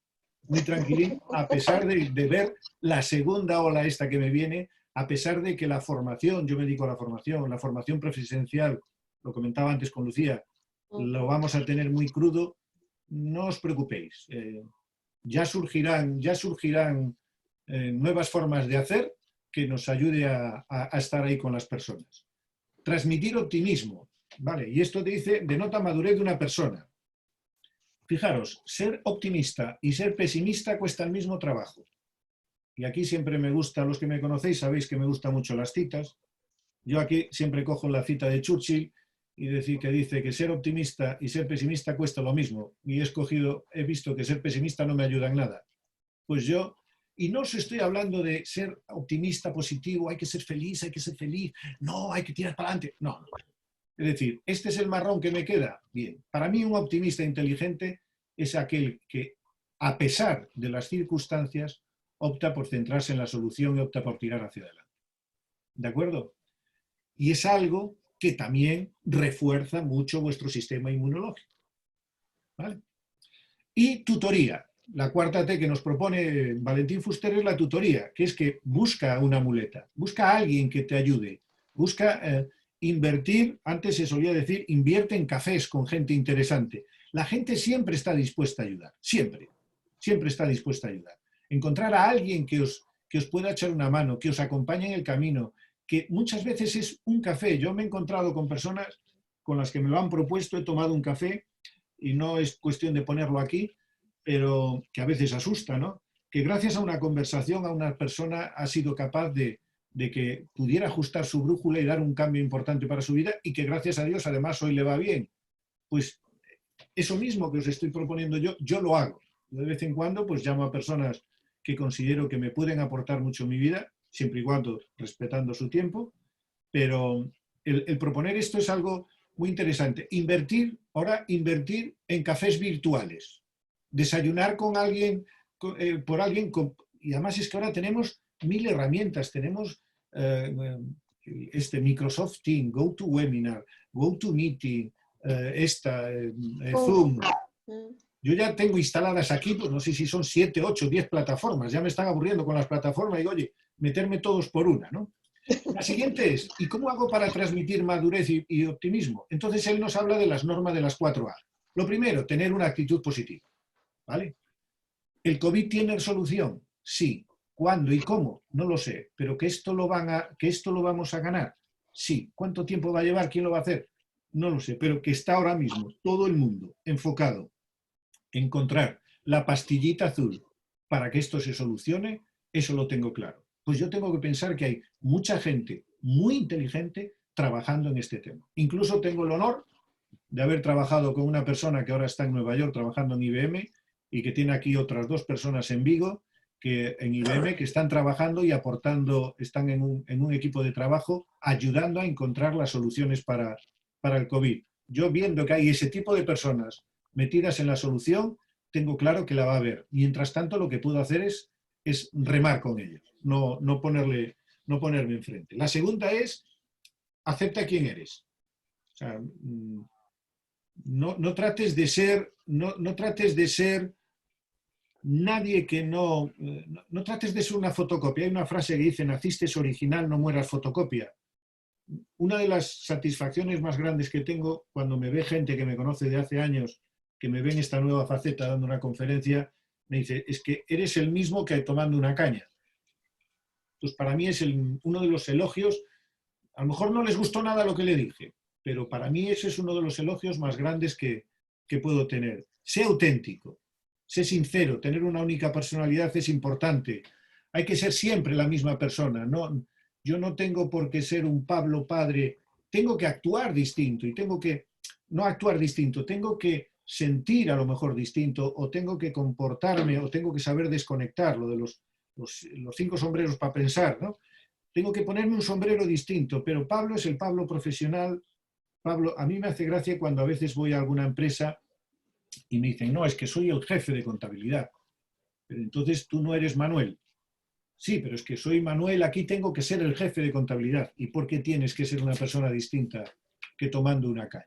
a pesar de ver la segunda ola esta que me viene, a pesar de que la formación, yo me dedico a la formación presencial, lo comentaba antes con Lucía, lo vamos a tener muy crudo, no os preocupéis. Ya surgirán nuevas formas de hacer que nos ayude a estar ahí con las personas. Transmitir optimismo, ¿vale? Y esto denota madurez de una persona. Fijaros, ser optimista y ser pesimista cuesta el mismo trabajo. Y aquí siempre me gusta, los que me conocéis sabéis que me gustan mucho las citas. Yo aquí siempre cojo la cita de Churchill y dice que ser optimista y ser pesimista cuesta lo mismo. Y he visto que ser pesimista no me ayuda en nada. Pues yo, y no os estoy hablando de ser optimista, positivo, hay que ser feliz, no, hay que tirar para adelante. No. Es decir, este es el marrón que me queda. Bien, para mí un optimista inteligente es aquel que, a pesar de las circunstancias, opta por centrarse en la solución y opta por tirar hacia adelante. ¿De acuerdo? Y es algo que también refuerza mucho vuestro sistema inmunológico. ¿Vale? Y tutoría. La cuarta T que nos propone Valentín Fuster es la tutoría, que es que busca una muleta, busca a alguien que te ayude, busca invertir, antes se solía decir, invierte en cafés con gente interesante. La gente siempre está dispuesta a ayudar, siempre está dispuesta a ayudar. Encontrar a alguien que os pueda echar una mano, que os acompañe en el camino, que muchas veces es un café. Yo me he encontrado con personas con las que me lo han propuesto, he tomado un café, y no es cuestión de ponerlo aquí, pero que a veces asusta, ¿no? Que gracias a una conversación, a una persona ha sido capaz de que pudiera ajustar su brújula y dar un cambio importante para su vida y que gracias a Dios además hoy le va bien. Pues eso mismo que os estoy proponiendo yo lo hago. De vez en cuando pues llamo a personas que considero que me pueden aportar mucho en mi vida, siempre y cuando respetando su tiempo, pero el proponer esto es algo muy interesante. Invertir en cafés virtuales. Desayunar con alguien, y además es que ahora tenemos 1000 herramientas. Tenemos Microsoft Teams, GoToWebinar, GoToMeeting, Zoom. Yo ya tengo instaladas aquí, pues no sé si son 7, 8, 10 plataformas. Ya me están aburriendo con las plataformas y digo, oye, meterme todos por una, ¿no? La siguiente es, ¿y cómo hago para transmitir madurez y optimismo? Entonces él nos habla de las normas de las 4A. Lo primero, tener una actitud positiva, ¿vale? ¿El COVID tiene solución? Sí. ¿Cuándo y cómo? No lo sé. ¿Pero que esto lo vamos a ganar? Sí. ¿Cuánto tiempo va a llevar? ¿Quién lo va a hacer? No lo sé. Pero que está ahora mismo todo el mundo enfocado en encontrar la pastillita azul para que esto se solucione, eso lo tengo claro. Pues yo tengo que pensar que hay mucha gente muy inteligente trabajando en este tema. Incluso tengo el honor de haber trabajado con una persona que ahora está en Nueva York trabajando en IBM y que tiene aquí otras 2 personas en Vigo en IBM que están trabajando y aportando, están en un equipo de trabajo ayudando a encontrar las soluciones para el COVID. Yo viendo que hay ese tipo de personas metidas en la solución, tengo claro que la va a haber. Mientras tanto, lo que puedo hacer es remar con ellos, no ponerme enfrente. La segunda es, acepta quién eres. O sea, no trates de ser nadie que no trates de ser una fotocopia. Hay una frase que dice, naciste original, no mueras fotocopia. Una de las satisfacciones más grandes que tengo cuando me ve gente que me conoce de hace años, que me ve en esta nueva faceta dando una conferencia, me dice, es que eres el mismo que tomando una caña. Pues para mí es uno de los elogios. A lo mejor no les gustó nada lo que le dije, pero para mí ese es uno de los elogios más grandes que puedo tener. Sé auténtico, sé sincero, tener una única personalidad es importante. Hay que ser siempre la misma persona. Yo no tengo por qué ser un Pablo padre, tengo que actuar distinto y tengo que no actuar distinto, tengo que sentir a lo mejor distinto o tengo que comportarme o tengo que saber desconectar, lo de los 5 sombreros para pensar, ¿no? Tengo que ponerme un sombrero distinto, pero Pablo es el Pablo profesional. Pablo, a mí me hace gracia cuando a veces voy a alguna empresa y me dicen, no, es que soy el jefe de contabilidad. Pero entonces tú no eres Manuel. Sí, pero es que soy Manuel, aquí tengo que ser el jefe de contabilidad. ¿Y por qué tienes que ser una persona distinta que tomando una caña.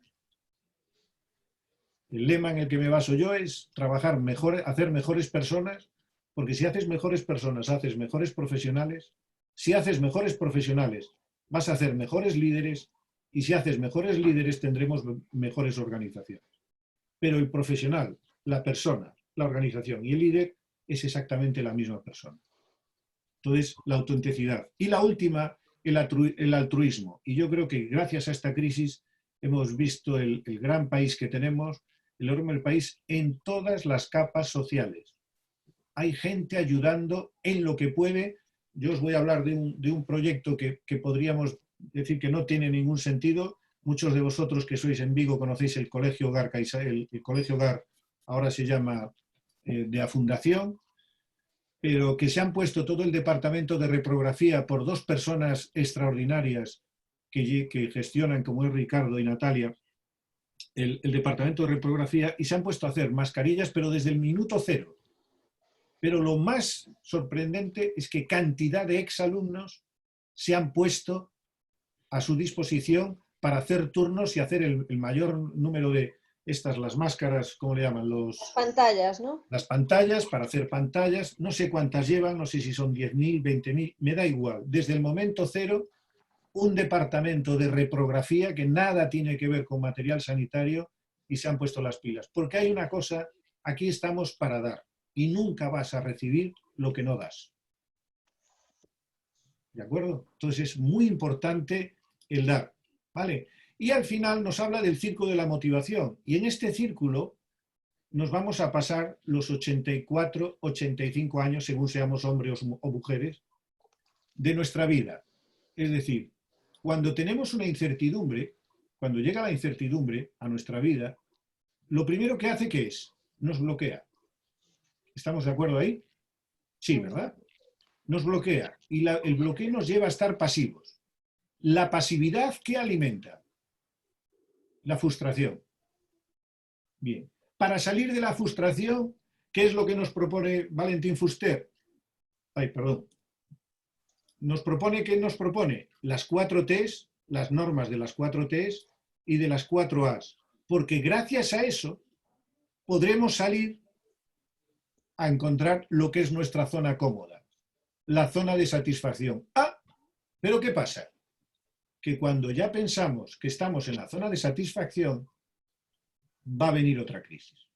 El lema en el que me baso yo es trabajar mejor, hacer mejores personas, porque si haces mejores personas, haces mejores profesionales. Si haces mejores profesionales, vas a hacer mejores líderes, y si haces mejores líderes, tendremos mejores organizaciones. Pero el profesional, la persona, la organización y el líder es exactamente la misma persona. Entonces, la autenticidad. Y la última, el altruismo. Y yo creo que gracias a esta crisis hemos visto el gran país que tenemos, el enorme país en todas las capas sociales. Hay gente ayudando en lo que puede. Yo os voy a hablar de un proyecto que podríamos decir que no tiene ningún sentido. Muchos de vosotros que sois en Vigo conocéis el Colegio Hogar, el Colegio Hogar ahora se llama de la Fundación, pero que se han puesto todo el departamento de reprografía por dos personas extraordinarias que gestionan, como es Ricardo y Natalia, el departamento de reprografía, y se han puesto a hacer mascarillas, pero desde el minuto cero. Pero lo más sorprendente es que cantidad de exalumnos se han puesto a su disposición para hacer turnos y hacer el mayor número de las máscaras, ¿cómo le llaman? Las pantallas, ¿no? Las pantallas, para hacer pantallas. No sé cuántas llevan, no sé si son 10.000, 20.000, me da igual. Desde el momento cero, un departamento de reprografía que nada tiene que ver con material sanitario y se han puesto las pilas. Porque hay una cosa, aquí estamos para dar y nunca vas a recibir lo que no das. ¿De acuerdo? Entonces es muy importante el dar, ¿vale? Y al final nos habla del círculo de la motivación. Y en este círculo nos vamos a pasar los 84, 85 años, según seamos hombres o mujeres, de nuestra vida. Es decir, cuando tenemos una incertidumbre, cuando llega la incertidumbre a nuestra vida, lo primero que hace, ¿qué es? Nos bloquea. ¿Estamos de acuerdo ahí? Sí, ¿verdad? Nos bloquea. Y el bloqueo nos lleva a estar pasivos. La pasividad, ¿qué alimenta? La frustración. Bien. Para salir de la frustración, ¿qué es lo que nos propone Valentín Fuster? Ay, perdón. ¿Qué nos propone? Las 4 T's, las normas de las 4 T's y de las 4 A's. Porque gracias a eso podremos salir a encontrar lo que es nuestra zona cómoda, la zona de satisfacción. Ah, pero ¿qué pasa? Que cuando ya pensamos que estamos en la zona de satisfacción, va a venir otra crisis.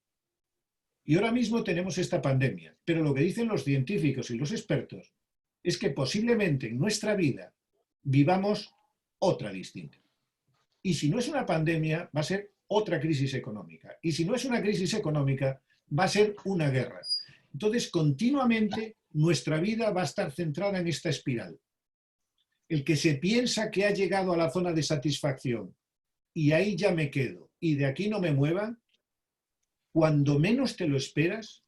Y ahora mismo tenemos esta pandemia, pero lo que dicen los científicos y los expertos es que posiblemente en nuestra vida vivamos otra distinta. Y si no es una pandemia, va a ser otra crisis económica. Y si no es una crisis económica, va a ser una guerra. Entonces, continuamente nuestra vida va a estar centrada en esta espiral. El que se piensa que ha llegado a la zona de satisfacción y ahí ya me quedo y de aquí no me muevan, cuando menos te lo esperas,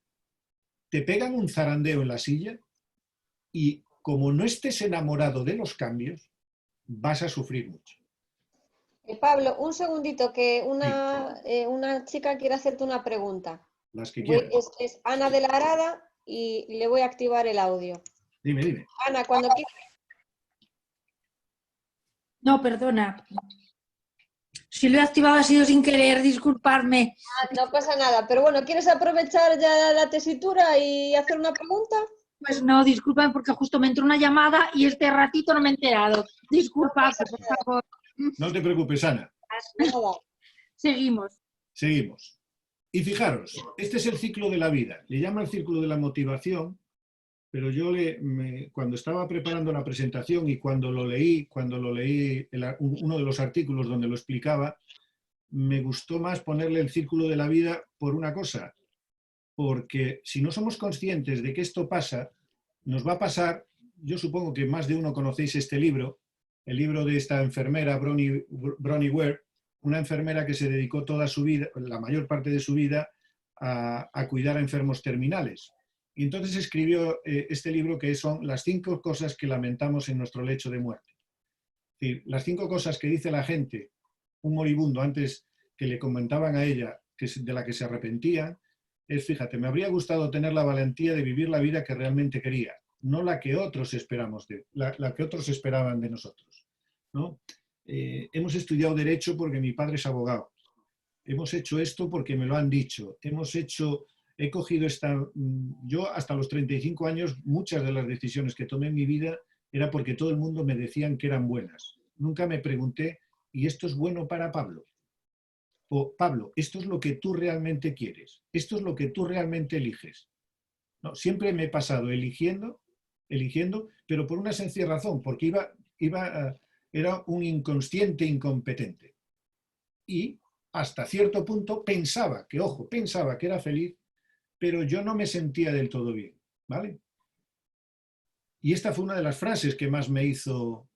te pegan un zarandeo en la silla y como no estés enamorado de los cambios, vas a sufrir mucho. Pablo, un segundito, que una chica quiere hacerte una pregunta. Las que quieras. Es Ana de la Arada y le voy a activar el audio. Dime. Ana, cuando quieras. No, perdona. Si lo he activado ha sido sin querer, disculparme. No pasa nada, pero bueno, ¿quieres aprovechar ya la tesitura y hacer una pregunta? Pues no, disculpen porque justo me entró una llamada y este ratito no me he enterado. Disculpa, por favor. No te preocupes, Ana. Nada. Seguimos. Seguimos. Y fijaros, este es el ciclo de la vida. Le llama el círculo de la motivación, pero yo cuando estaba preparando la presentación y cuando lo leí uno de los artículos donde lo explicaba, me gustó más ponerle el círculo de la vida por una cosa, porque si no somos conscientes de que esto pasa, nos va a pasar. Yo supongo que más de uno conocéis este libro, el libro de esta enfermera, Bronnie Ware, una enfermera que se dedicó toda su vida, la mayor parte de su vida, a cuidar a enfermos terminales. Y entonces escribió este libro que son las 5 cosas que lamentamos en nuestro lecho de muerte. Es decir, las 5 cosas que dice la gente, un moribundo antes que le comentaban a ella de la que se arrepentían, es, fíjate, me habría gustado tener la valentía de vivir la vida que realmente quería, no la que otros esperamos la que otros esperaban de nosotros, ¿no? hemos estudiado Derecho porque mi padre es abogado. Hemos hecho esto porque me lo han dicho. He cogido yo hasta los 35 años, muchas de las decisiones que tomé en mi vida era porque todo el mundo me decían que eran buenas. Nunca me pregunté, ¿y esto es bueno para Pablo? O, Pablo, ¿esto es lo que tú realmente quieres? ¿Esto es lo que tú realmente eliges? No, siempre me he pasado eligiendo, pero por una sencilla razón, porque era un inconsciente incompetente. Y hasta cierto punto pensaba que era feliz, pero yo no me sentía del todo bien, ¿vale? Y esta fue una de las frases que más me hizo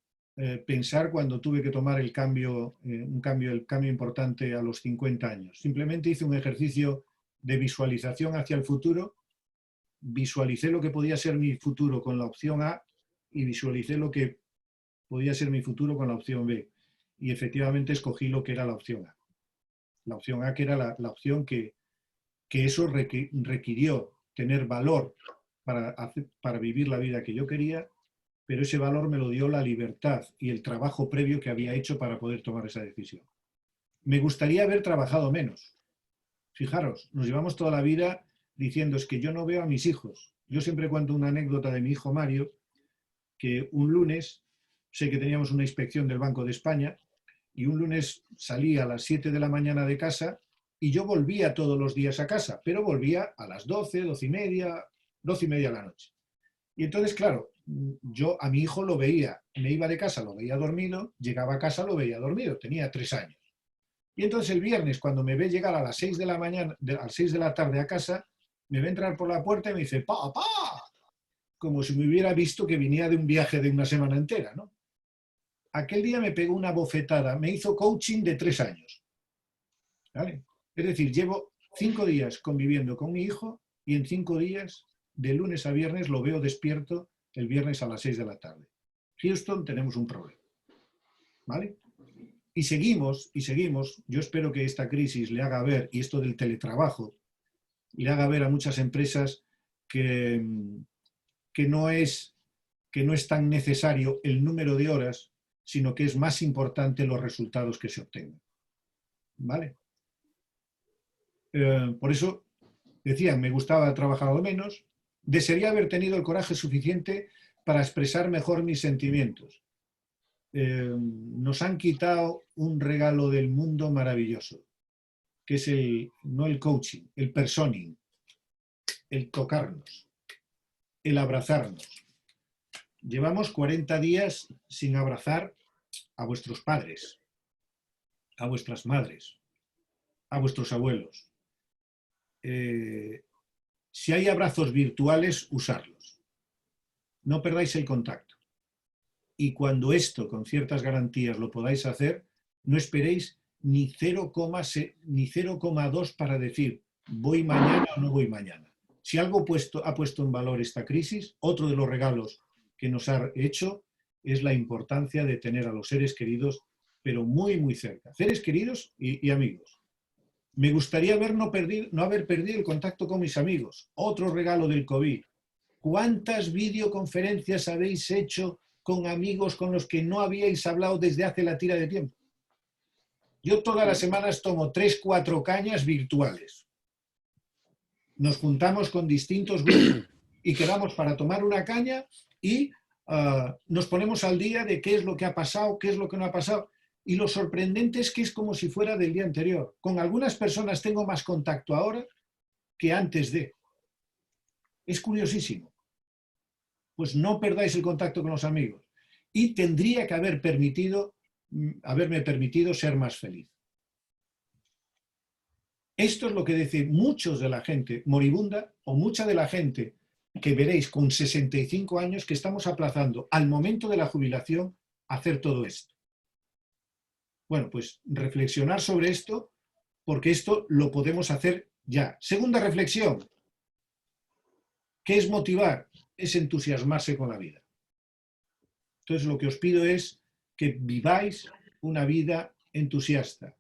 pensar cuando tuve que tomar el cambio importante a los 50 años. Simplemente hice un ejercicio de visualización hacia el futuro, visualicé lo que podía ser mi futuro con la opción A y visualicé lo que podía ser mi futuro con la opción B. Y efectivamente escogí lo que era la opción A. La opción A, que era la opción que eso requirió tener valor para vivir la vida que yo quería, pero ese valor me lo dio la libertad y el trabajo previo que había hecho para poder tomar esa decisión. Me gustaría haber trabajado menos. Fijaros, nos llevamos toda la vida diciendo es que yo no veo a mis hijos. Yo siempre cuento una anécdota de mi hijo Mario, que un lunes, sé que teníamos una inspección del Banco de España, y un lunes salí a las 7 de la mañana de casa y yo volvía todos los días a casa, pero volvía a las 12, 12 y media de la noche. Y entonces, claro, yo a mi hijo lo veía, me iba de casa, lo veía dormido, llegaba a casa, lo veía dormido, tenía 3 años. Y entonces el viernes, cuando me ve llegar a las 6 de la mañana, a las 6 de la tarde a casa, me ve entrar por la puerta y me dice, ¡papá! Como si me hubiera visto que venía de un viaje de una semana entera, ¿no? Aquel día me pegó una bofetada, me hizo coaching de 3 años. ¿Vale? Es decir, llevo 5 días conviviendo con mi hijo y en 5 días, de lunes a viernes, lo veo despierto el viernes a las 6 de la tarde. Houston, tenemos un problema. ¿Vale? Y seguimos. Yo espero que esta crisis le haga ver, y esto del teletrabajo, le haga ver a muchas empresas que no es tan necesario el número de horas, sino que es más importante los resultados que se obtengan. ¿Vale? Por eso, decía, me gustaba haber trabajado menos, desearía haber tenido el coraje suficiente para expresar mejor mis sentimientos. Nos han quitado un regalo del mundo maravilloso, que es no el coaching, el personing, el tocarnos, el abrazarnos. Llevamos 40 días sin abrazar a vuestros padres, a vuestras madres, a vuestros abuelos. Si hay abrazos virtuales, usarlos. No perdáis el contacto. Y cuando esto, con ciertas garantías, lo podáis hacer, no esperéis ni 0,2 para decir voy mañana o no voy mañana. Si algo ha puesto en valor esta crisis, otro de los regalos que nos ha hecho es la importancia de tener a los seres queridos, pero muy, muy cerca. Seres queridos y amigos. Me gustaría no haber perdido el contacto con mis amigos. Otro regalo del COVID. ¿Cuántas videoconferencias habéis hecho con amigos con los que no habíais hablado desde hace la tira de tiempo? Yo todas las semanas tomo 3-4 cañas virtuales. Nos juntamos con distintos grupos y quedamos para tomar una caña y nos ponemos al día de qué es lo que ha pasado, qué es lo que no ha pasado. Y lo sorprendente es que es como si fuera del día anterior. Con algunas personas tengo más contacto ahora que antes de. Es curiosísimo. Pues no perdáis el contacto con los amigos. Y tendría que haberme permitido ser más feliz. Esto es lo que dicen muchos de la gente moribunda o mucha de la gente que veréis con 65 años que estamos aplazando al momento de la jubilación hacer todo esto. Bueno, pues reflexionar sobre esto, porque esto lo podemos hacer ya. Segunda reflexión. ¿Qué es motivar? Es entusiasmarse con la vida. Entonces lo que os pido es que viváis una vida entusiasta.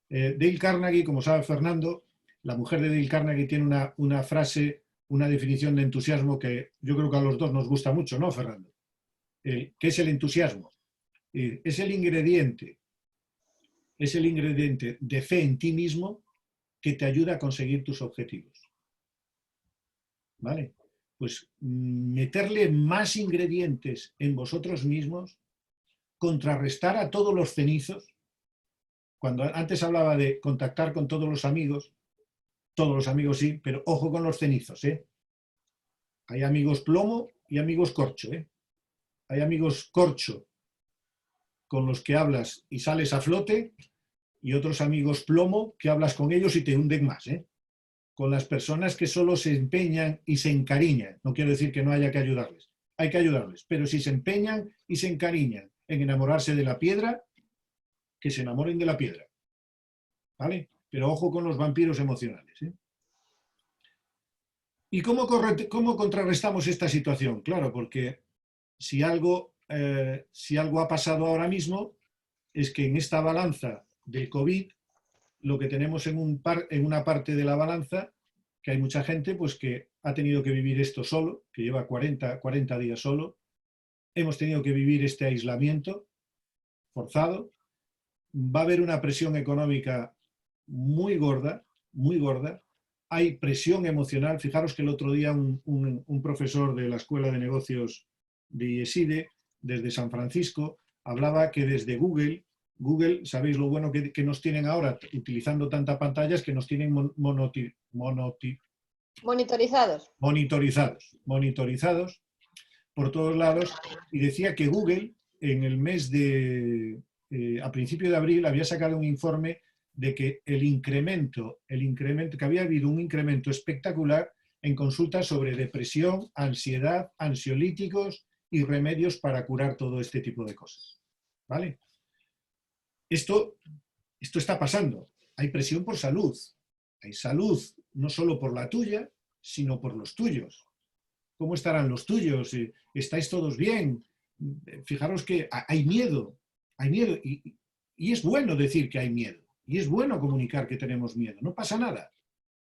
Dale Carnegie, como sabe Fernando, la mujer de Dale Carnegie tiene una frase, una definición de entusiasmo que yo creo que a los dos nos gusta mucho, ¿no, Fernando? ¿Qué es el entusiasmo? Es el ingrediente de fe en ti mismo que te ayuda a conseguir tus objetivos. ¿Vale? Pues meterle más ingredientes en vosotros mismos, contrarrestar a todos los cenizos. Cuando antes hablaba de contactar con todos los amigos sí, pero ojo con los cenizos, ¿eh? Hay amigos plomo y amigos corcho, ¿eh? Hay amigos corcho con los que hablas y sales a flote, y otros amigos plomo que hablas con ellos y te hunden más, ¿eh? Con las personas que solo se empeñan y se encariñan. No quiero decir que no haya que ayudarles. Hay que ayudarles, pero si se empeñan y se encariñan en enamorarse de la piedra, que se enamoren de la piedra. ¿Vale? Pero ojo con los vampiros emocionales, ¿eh? ¿Y cómo contrarrestamos esta situación? Claro, porque si algo ha pasado ahora mismo es que en esta balanza del COVID, lo que tenemos en una parte de la balanza, que hay mucha gente pues, que ha tenido que vivir esto solo, que lleva 40 días solo, hemos tenido que vivir este aislamiento forzado, va a haber una presión económica muy gorda, hay presión emocional. Fijaros que el otro día un profesor de la Escuela de Negocios de IESIDE, desde San Francisco, hablaba que desde Google, sabéis lo bueno que nos tienen ahora, utilizando tantas pantallas, que nos tienen monitorizados por todos lados, y decía que Google en el mes a principio de abril había sacado un informe de que que había habido un incremento espectacular en consultas sobre depresión, ansiedad, ansiolíticos y remedios para curar todo este tipo de cosas. ¿Vale? Esto está pasando. Hay presión por salud. Hay salud no solo por la tuya, sino por los tuyos. ¿Cómo estarán los tuyos? ¿Estáis todos bien? Fijaros que hay miedo. Y es bueno decir que hay miedo. Y es bueno comunicar que tenemos miedo. No pasa nada.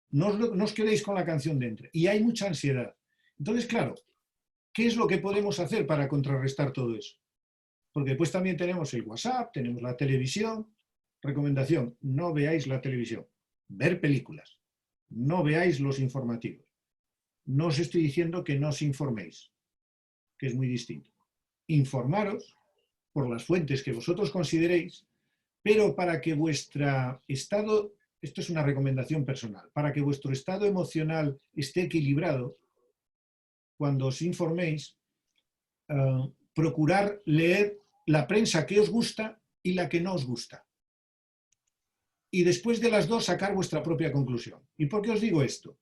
No os quedéis con la canción dentro. Y hay mucha ansiedad. Entonces, claro, ¿qué es lo que podemos hacer para contrarrestar todo eso? Porque después también tenemos el WhatsApp, tenemos la televisión. Recomendación, no veáis la televisión. Ver películas. No veáis los informativos. No os estoy diciendo que no os informéis, que es muy distinto. Informaros por las fuentes que vosotros consideréis, pero para que vuestro estado, esto es una recomendación personal, para que vuestro estado emocional esté equilibrado, cuando os informéis, procurar leer la prensa que os gusta y la que no os gusta. Y después de las dos sacar vuestra propia conclusión. ¿Y por qué os digo esto?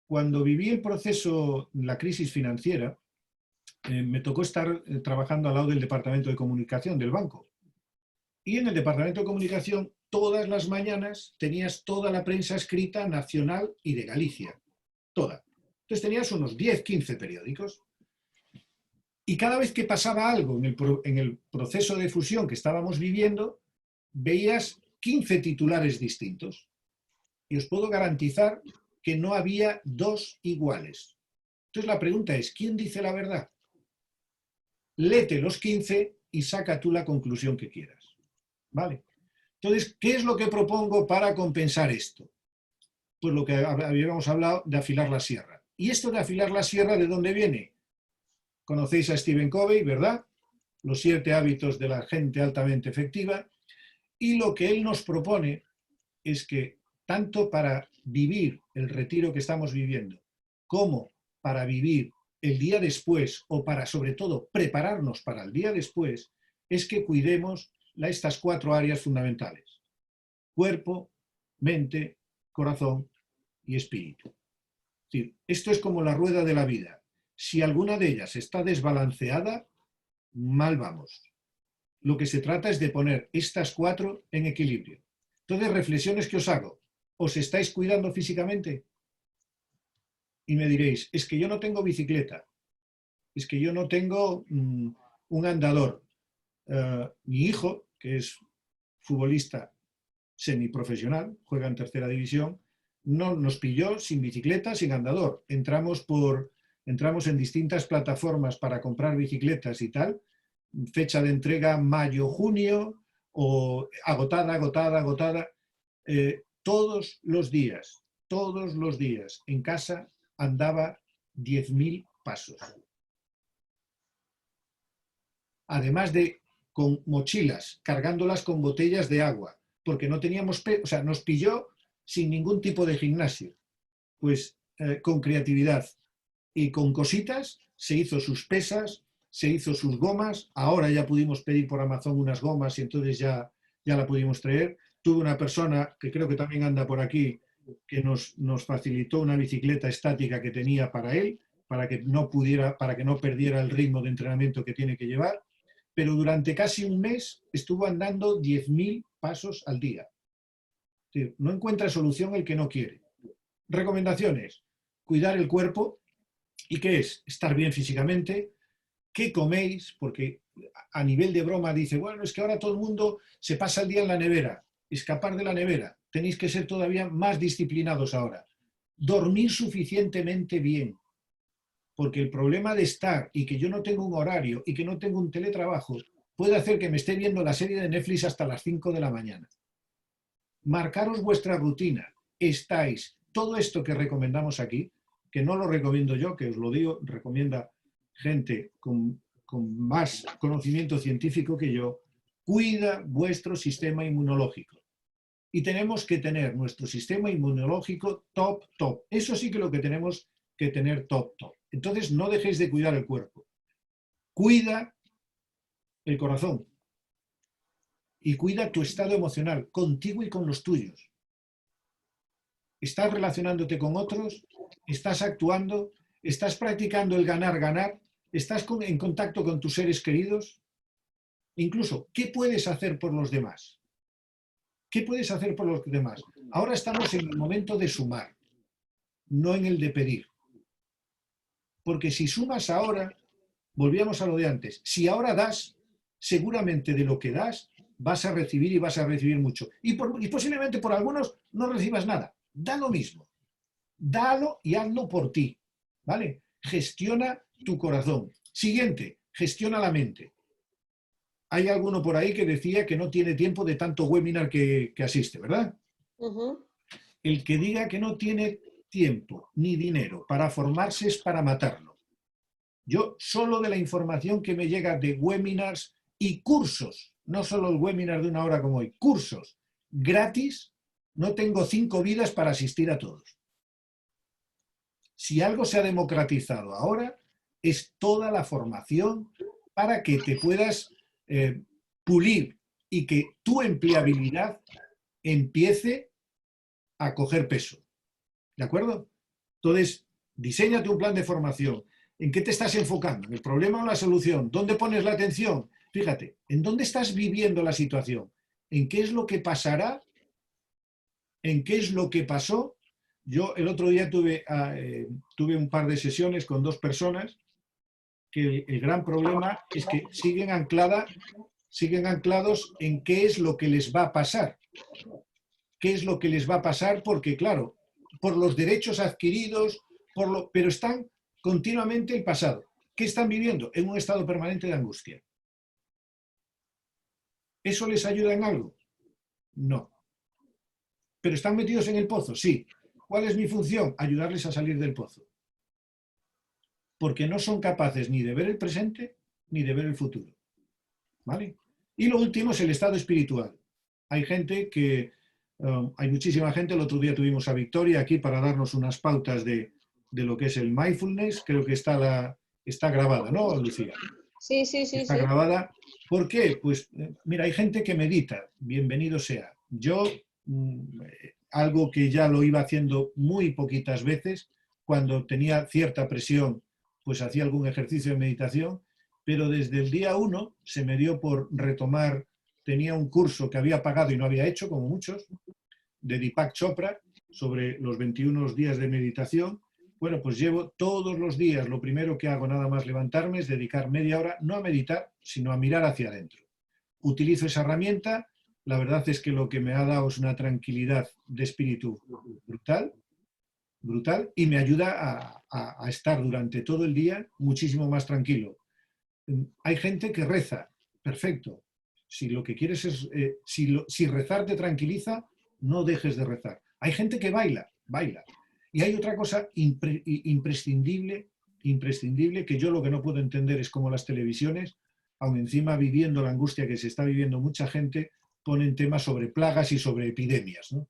Cuando viví el proceso, la crisis financiera, me tocó estar trabajando al lado del departamento de comunicación del banco. Y en el departamento de comunicación, todas las mañanas tenías toda la prensa escrita nacional y de Galicia. Toda. Entonces tenías unos 10, 15 periódicos. Y cada vez que pasaba algo en el proceso de fusión que estábamos viviendo, veías 15 titulares distintos. Y os puedo garantizar que no había dos iguales. Entonces la pregunta es, ¿quién dice la verdad? Léete los 15 y saca tú la conclusión que quieras. ¿Vale? Entonces, ¿qué es lo que propongo para compensar esto? Pues lo que habíamos hablado de afilar la sierra. ¿Y esto de afilar la sierra de dónde viene? Conocéis a Stephen Covey, ¿verdad? Los 7 hábitos de la gente altamente efectiva. Y lo que él nos propone es que tanto para vivir el retiro que estamos viviendo, como para vivir el día después, o para, sobre todo, prepararnos para el día después, es que cuidemos estas 4 áreas fundamentales: cuerpo, mente, corazón y espíritu. Es decir, esto es como la rueda de la vida. Si alguna de ellas está desbalanceada, mal vamos. Lo que se trata es de poner estas 4 en equilibrio. Entonces, reflexiones que os hago. ¿Os estáis cuidando físicamente? Y me diréis, es que yo no tengo bicicleta, es que yo no tengo un andador. Mi hijo, que es futbolista semiprofesional, juega en 3ª división, no nos pilló sin bicicleta, sin andador. Entramos en distintas plataformas para comprar bicicletas y tal. fecha de entrega mayo, junio, o agotada, agotada, agotada. Todos los días en casa andaba 10.000 pasos. Además de con mochilas, cargándolas con botellas de agua, porque no teníamos, o sea, nos pilló sin ningún tipo de gimnasio. Pues con creatividad y con cositas se hizo sus pesas, se hizo sus gomas. Ahora ya pudimos pedir por Amazon unas gomas y entonces ya la pudimos traer. Tuve una persona que creo que también anda por aquí que nos facilitó una bicicleta estática que tenía para él, para que no perdiera el ritmo de entrenamiento que tiene que llevar. Pero durante casi un mes estuvo andando 10.000 pasos al día. No encuentra solución el que no quiere. Recomendaciones: cuidar el cuerpo. ¿Y qué es? Estar bien físicamente. ¿Qué coméis? Porque a nivel de broma dice, bueno, es que ahora todo el mundo se pasa el día en la nevera. Escapar de la nevera. Tenéis que ser todavía más disciplinados ahora. Dormir suficientemente bien. Porque el problema de estar y que yo no tengo un horario y que no tengo un teletrabajo puede hacer que me esté viendo la serie de Netflix hasta las 5 de la mañana. Marcaros vuestra rutina. Estáis. Todo esto que recomendamos aquí, que no lo recomiendo yo, que os lo digo, recomienda gente con más conocimiento científico que yo, cuida vuestro sistema inmunológico. Y tenemos que tener nuestro sistema inmunológico top. Eso sí que lo que tenemos que tener top. Entonces no dejéis de cuidar el cuerpo. Cuida el corazón. Y cuida tu estado emocional, contigo y con los tuyos. ¿Estás relacionándote con otros? ¿Estás actuando? ¿Estás practicando el ganar? ¿Estás en contacto con tus seres queridos? Incluso, ¿qué puedes hacer por los demás? ¿Qué puedes hacer por los demás? Ahora estamos en el momento de sumar, no en el de pedir. Porque si sumas ahora, volvíamos a lo de antes, si ahora das, seguramente de lo que das vas a recibir y vas a recibir mucho. Y posiblemente por algunos no recibas nada. Da lo mismo. Dalo y hazlo por ti. ¿Vale? Gestiona tu corazón. Siguiente, gestiona la mente. Hay alguno por ahí que decía que no tiene tiempo de tanto webinar que asiste, ¿verdad? El que diga que no tiene tiempo ni dinero para formarse es para matarlo. Yo solo de la información que me llega de webinars y cursos, no solo el webinar de 1 hora como hoy, cursos gratis, no tengo 5 vidas para asistir a todos. Si algo se ha democratizado ahora, es toda la formación para que te puedas pulir y que tu empleabilidad empiece a coger peso. ¿De acuerdo? Entonces, diséñate un plan de formación. ¿En qué te estás enfocando? ¿En el problema o la solución? ¿Dónde pones la atención? Fíjate, ¿en dónde estás viviendo la situación? ¿En qué es lo que pasará? ¿En qué es lo que pasó? Yo el otro día tuve un par de sesiones con 2 personas que el gran problema es que siguen anclados en qué es lo que les va a pasar. ¿Qué es lo que les va a pasar? Porque, claro, por los derechos adquiridos, pero están continuamente el pasado. ¿Qué están viviendo? En un estado permanente de angustia. ¿Eso les ayuda en algo? No. ¿Pero están metidos en el pozo? Sí. ¿Cuál es mi función? Ayudarles a salir del pozo. Porque no son capaces ni de ver el presente ni de ver el futuro. ¿Vale? Y lo último es el estado espiritual. Hay gente que... hay muchísima gente. El otro día tuvimos a Victoria aquí para darnos unas pautas de lo que es el mindfulness. Creo que está grabada, ¿no, Lucía? Sí. Está grabada. ¿Por qué? Pues mira, hay gente que medita. Bienvenido sea. Yo, algo que ya lo iba haciendo muy poquitas veces, cuando tenía cierta presión, pues hacía algún ejercicio de meditación, pero desde el día 1 se me dio por retomar. Tenía un curso que había pagado y no había hecho, como muchos, de Deepak Chopra, sobre los 21 días de meditación. Bueno, pues llevo todos los días, lo primero que hago nada más levantarme es dedicar media hora, no a meditar, sino a mirar hacia adentro. Utilizo esa herramienta, la verdad es que lo que me ha dado es una tranquilidad de espíritu brutal, y me ayuda a estar durante todo el día muchísimo más tranquilo. hay gente que reza, perfecto. Si lo que quieres es, si rezar te tranquiliza, no dejes de rezar. Hay gente que baila, baila. Y hay otra cosa imprescindible, que yo lo que no puedo entender es cómo las televisiones, aun encima viviendo la angustia que se está viviendo mucha gente, ponen temas sobre plagas y sobre epidemias, ¿no?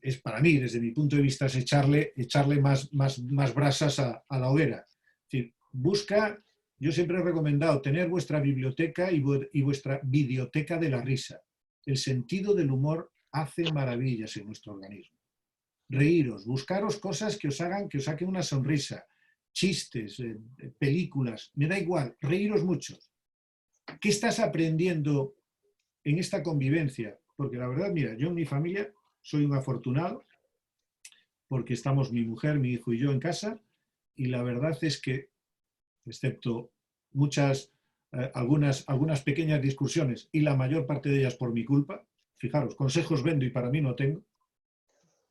Es para mí, desde mi punto de vista, es echarle más brasas a la hoguera. Es decir, busca, yo siempre he recomendado tener vuestra biblioteca y vuestra videoteca de la risa. El sentido del humor hace maravillas en nuestro organismo. Reíros, buscaros cosas que os hagan, que os saquen una sonrisa, chistes, películas, me da igual, reíros mucho. ¿Qué estás aprendiendo en esta convivencia? Porque la verdad, mira, yo en mi familia soy un afortunado porque estamos mi mujer, mi hijo y yo en casa, y la verdad es que, excepto algunas pequeñas discusiones y la mayor parte de ellas por mi culpa, fijaros, consejos vendo y para mí no tengo,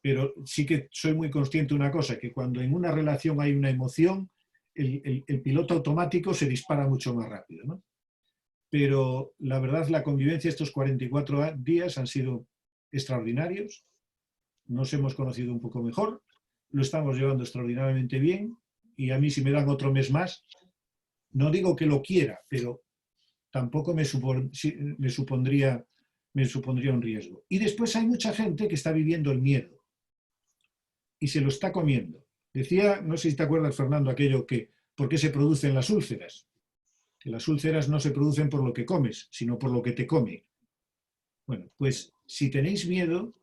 pero sí que soy muy consciente de una cosa, que cuando en una relación hay una emoción, el piloto automático se dispara mucho más rápido, ¿no? Pero la verdad, la convivencia estos 44 días han sido extraordinarios, nos hemos conocido un poco mejor, lo estamos llevando extraordinariamente bien, y a mí si me dan otro mes más, no digo que lo quiera, pero tampoco me supondría un riesgo. Y después hay mucha gente que está viviendo el miedo y se lo está comiendo. Decía, no sé si te acuerdas, Fernando, aquello que, ¿por qué se producen las úlceras? Que las úlceras no se producen por lo que comes, sino por lo que te come. Bueno, pues si tenéis miedo,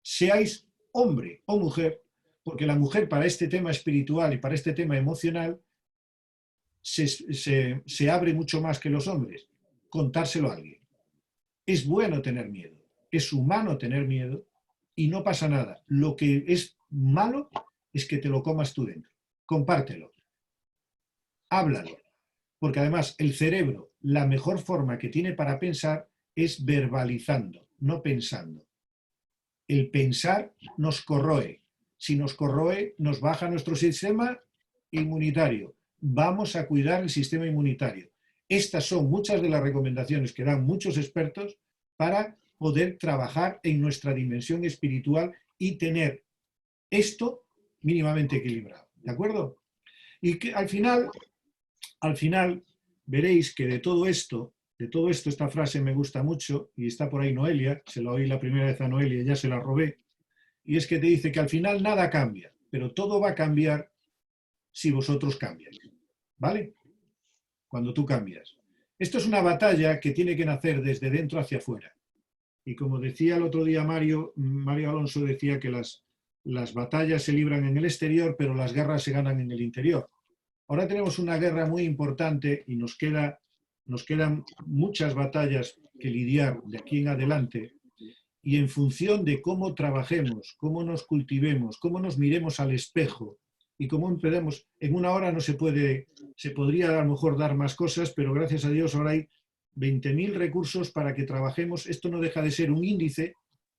seáis hombre o mujer, porque la mujer para este tema espiritual y para este tema emocional se abre mucho más que los hombres. Contárselo a alguien. Es bueno tener miedo, es humano tener miedo y no pasa nada. Lo que es malo es que te lo comas tú dentro. Compártelo. Háblalo. Porque además el cerebro, la mejor forma que tiene para pensar es verbalizando, no pensando. El pensar nos corroe. Si nos corroe, nos baja nuestro sistema inmunitario. Vamos a cuidar el sistema inmunitario. Estas son muchas de las recomendaciones que dan muchos expertos para poder trabajar en nuestra dimensión espiritual y tener esto mínimamente equilibrado. ¿De acuerdo? Y que al final veréis que de todo esto, esta frase me gusta mucho, y está por ahí Noelia, se la oí la primera vez a Noelia y ya se la robé, y es que te dice que al final nada cambia, pero todo va a cambiar si vosotros cambiáis, ¿vale? Cuando tú cambias. Esto es una batalla que tiene que nacer desde dentro hacia afuera. Y como decía el otro día Mario Alonso decía que las batallas se libran en el exterior, pero las guerras se ganan en el interior. Ahora tenemos una guerra muy importante y nos quedan muchas batallas que lidiar de aquí en adelante, y en función de cómo trabajemos, cómo nos cultivemos, cómo nos miremos al espejo y cómo empecemos, en una hora se podría a lo mejor dar más cosas, pero gracias a Dios ahora hay 20.000 recursos para que trabajemos. Esto no deja de ser un índice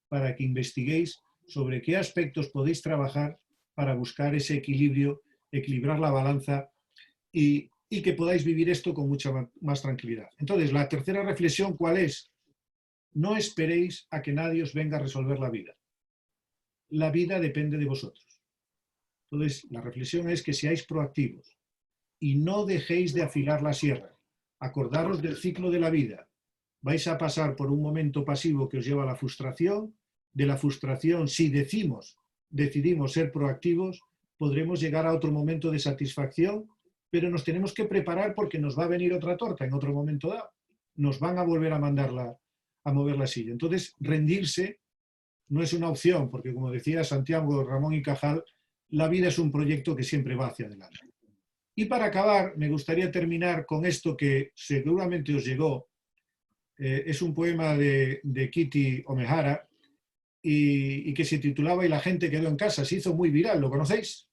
para que investiguéis sobre qué aspectos podéis trabajar para buscar ese equilibrio, equilibrar la balanza y que podáis vivir esto con mucha más tranquilidad. Entonces, la tercera reflexión, ¿cuál es? No esperéis a que nadie os venga a resolver la vida. La vida depende de vosotros. Entonces, la reflexión es que seáis proactivos y no dejéis de afilar la sierra. Acordaros del ciclo de la vida. Vais a pasar por un momento pasivo que os lleva a la frustración. De la frustración, si decidimos ser proactivos, podremos llegar a otro momento de satisfacción, pero nos tenemos que preparar porque nos va a venir otra torta en otro momento dado. Nos van a volver a mover la silla. Entonces, rendirse no es una opción, porque como decía Santiago, Ramón y Cajal, la vida es un proyecto que siempre va hacia adelante. Y para acabar, me gustaría terminar con esto que seguramente os llegó. Es un poema de Kitty Omehara y que se titulaba "Y la gente quedó en casa". Se hizo muy viral, ¿lo conocéis?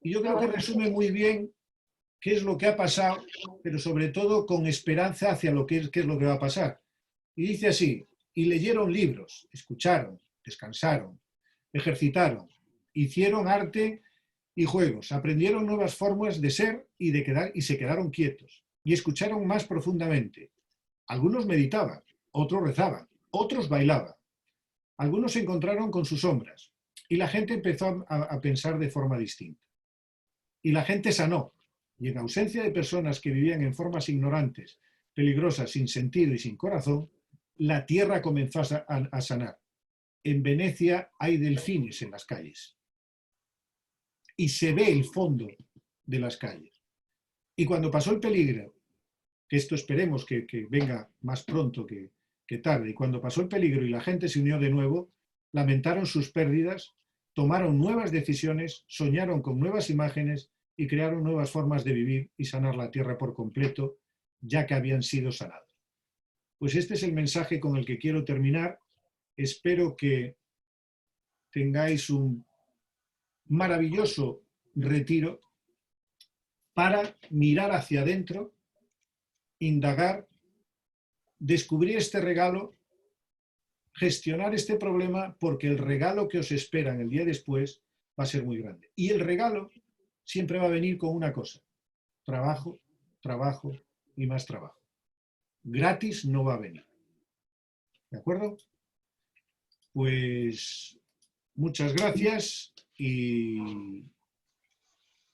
Y yo creo que resume muy bien qué es lo que ha pasado, pero sobre todo con esperanza hacia qué es lo que va a pasar. Y dice así: y leyeron libros, escucharon, descansaron, ejercitaron, hicieron arte y juegos. Aprendieron nuevas formas de ser y de quedar y se quedaron quietos y escucharon más profundamente. Algunos meditaban, otros rezaban, otros bailaban. Algunos se encontraron con sus sombras y la gente empezó a pensar de forma distinta. Y la gente sanó. Y en ausencia de personas que vivían en formas ignorantes, peligrosas, sin sentido y sin corazón, la tierra comenzó a sanar. En Venecia hay delfines en las calles. Y se ve el fondo de las calles. Y cuando pasó el peligro, que esto esperemos que venga más pronto que tarde, y cuando pasó el peligro y la gente se unió de nuevo, lamentaron sus pérdidas, tomaron nuevas decisiones, soñaron con nuevas imágenes y crearon nuevas formas de vivir y sanar la tierra por completo, ya que habían sido sanados. Pues este es el mensaje con el que quiero terminar. Espero que tengáis un maravilloso retiro para mirar hacia adentro, indagar, descubrir este regalo, gestionar este problema, porque el regalo que os espera en el día después va a ser muy grande. Y el regalo siempre va a venir con una cosa: trabajo, trabajo y más trabajo. Gratis no va a venir. ¿De acuerdo? Pues muchas gracias y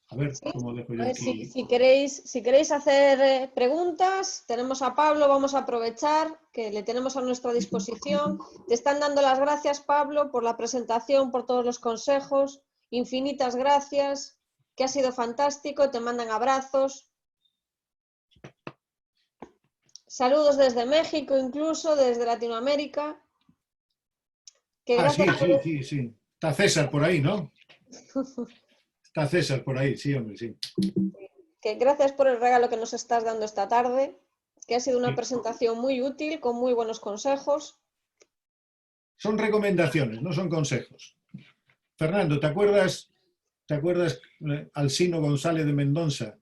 a ver cómo dejo yo aquí. Si queréis hacer preguntas, tenemos a Pablo, vamos a aprovechar que le tenemos a nuestra disposición. Te están dando las gracias, Pablo, por la presentación, por todos los consejos. Infinitas gracias, que ha sido fantástico, te mandan abrazos. Saludos desde México, incluso desde Latinoamérica. Sí. Está César por ahí, ¿no? Está César por ahí, sí, hombre, sí. Que gracias por el regalo que nos estás dando esta tarde, que ha sido una presentación muy útil, con muy buenos consejos. Son recomendaciones, no son consejos. Fernando, ¿te acuerdas Alsino González de Mendoza?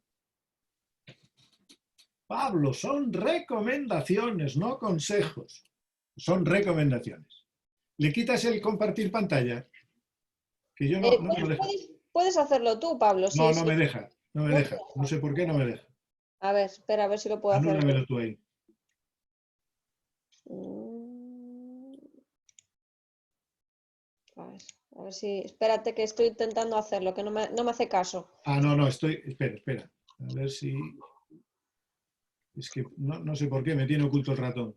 Pablo, son recomendaciones, no consejos. Son recomendaciones. ¿Le quitas el compartir pantalla? Que yo no me lo dejo. Puedes hacerlo tú, Pablo. No me deja. No sé por qué no me deja. A ver, espera, a ver si lo puedo hacer. Anúlamelo tú ahí. A ver si... Espérate que estoy intentando hacerlo, que no me hace caso. No, espera. A ver si... Es que no sé por qué me tiene oculto el ratón.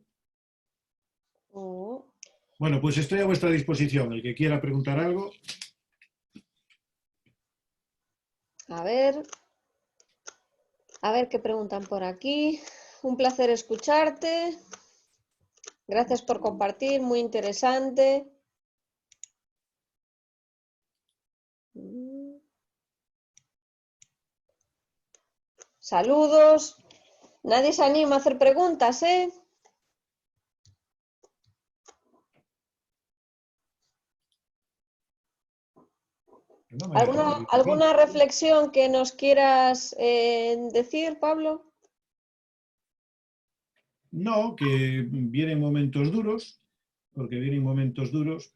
Bueno, pues estoy a vuestra disposición. El que quiera preguntar algo. A ver qué preguntan por aquí. Un placer escucharte. Gracias por compartir, muy interesante. Saludos. Nadie se anima a hacer preguntas, ¿eh? ¿Alguna reflexión que nos quieras decir, Pablo? No, que vienen momentos duros,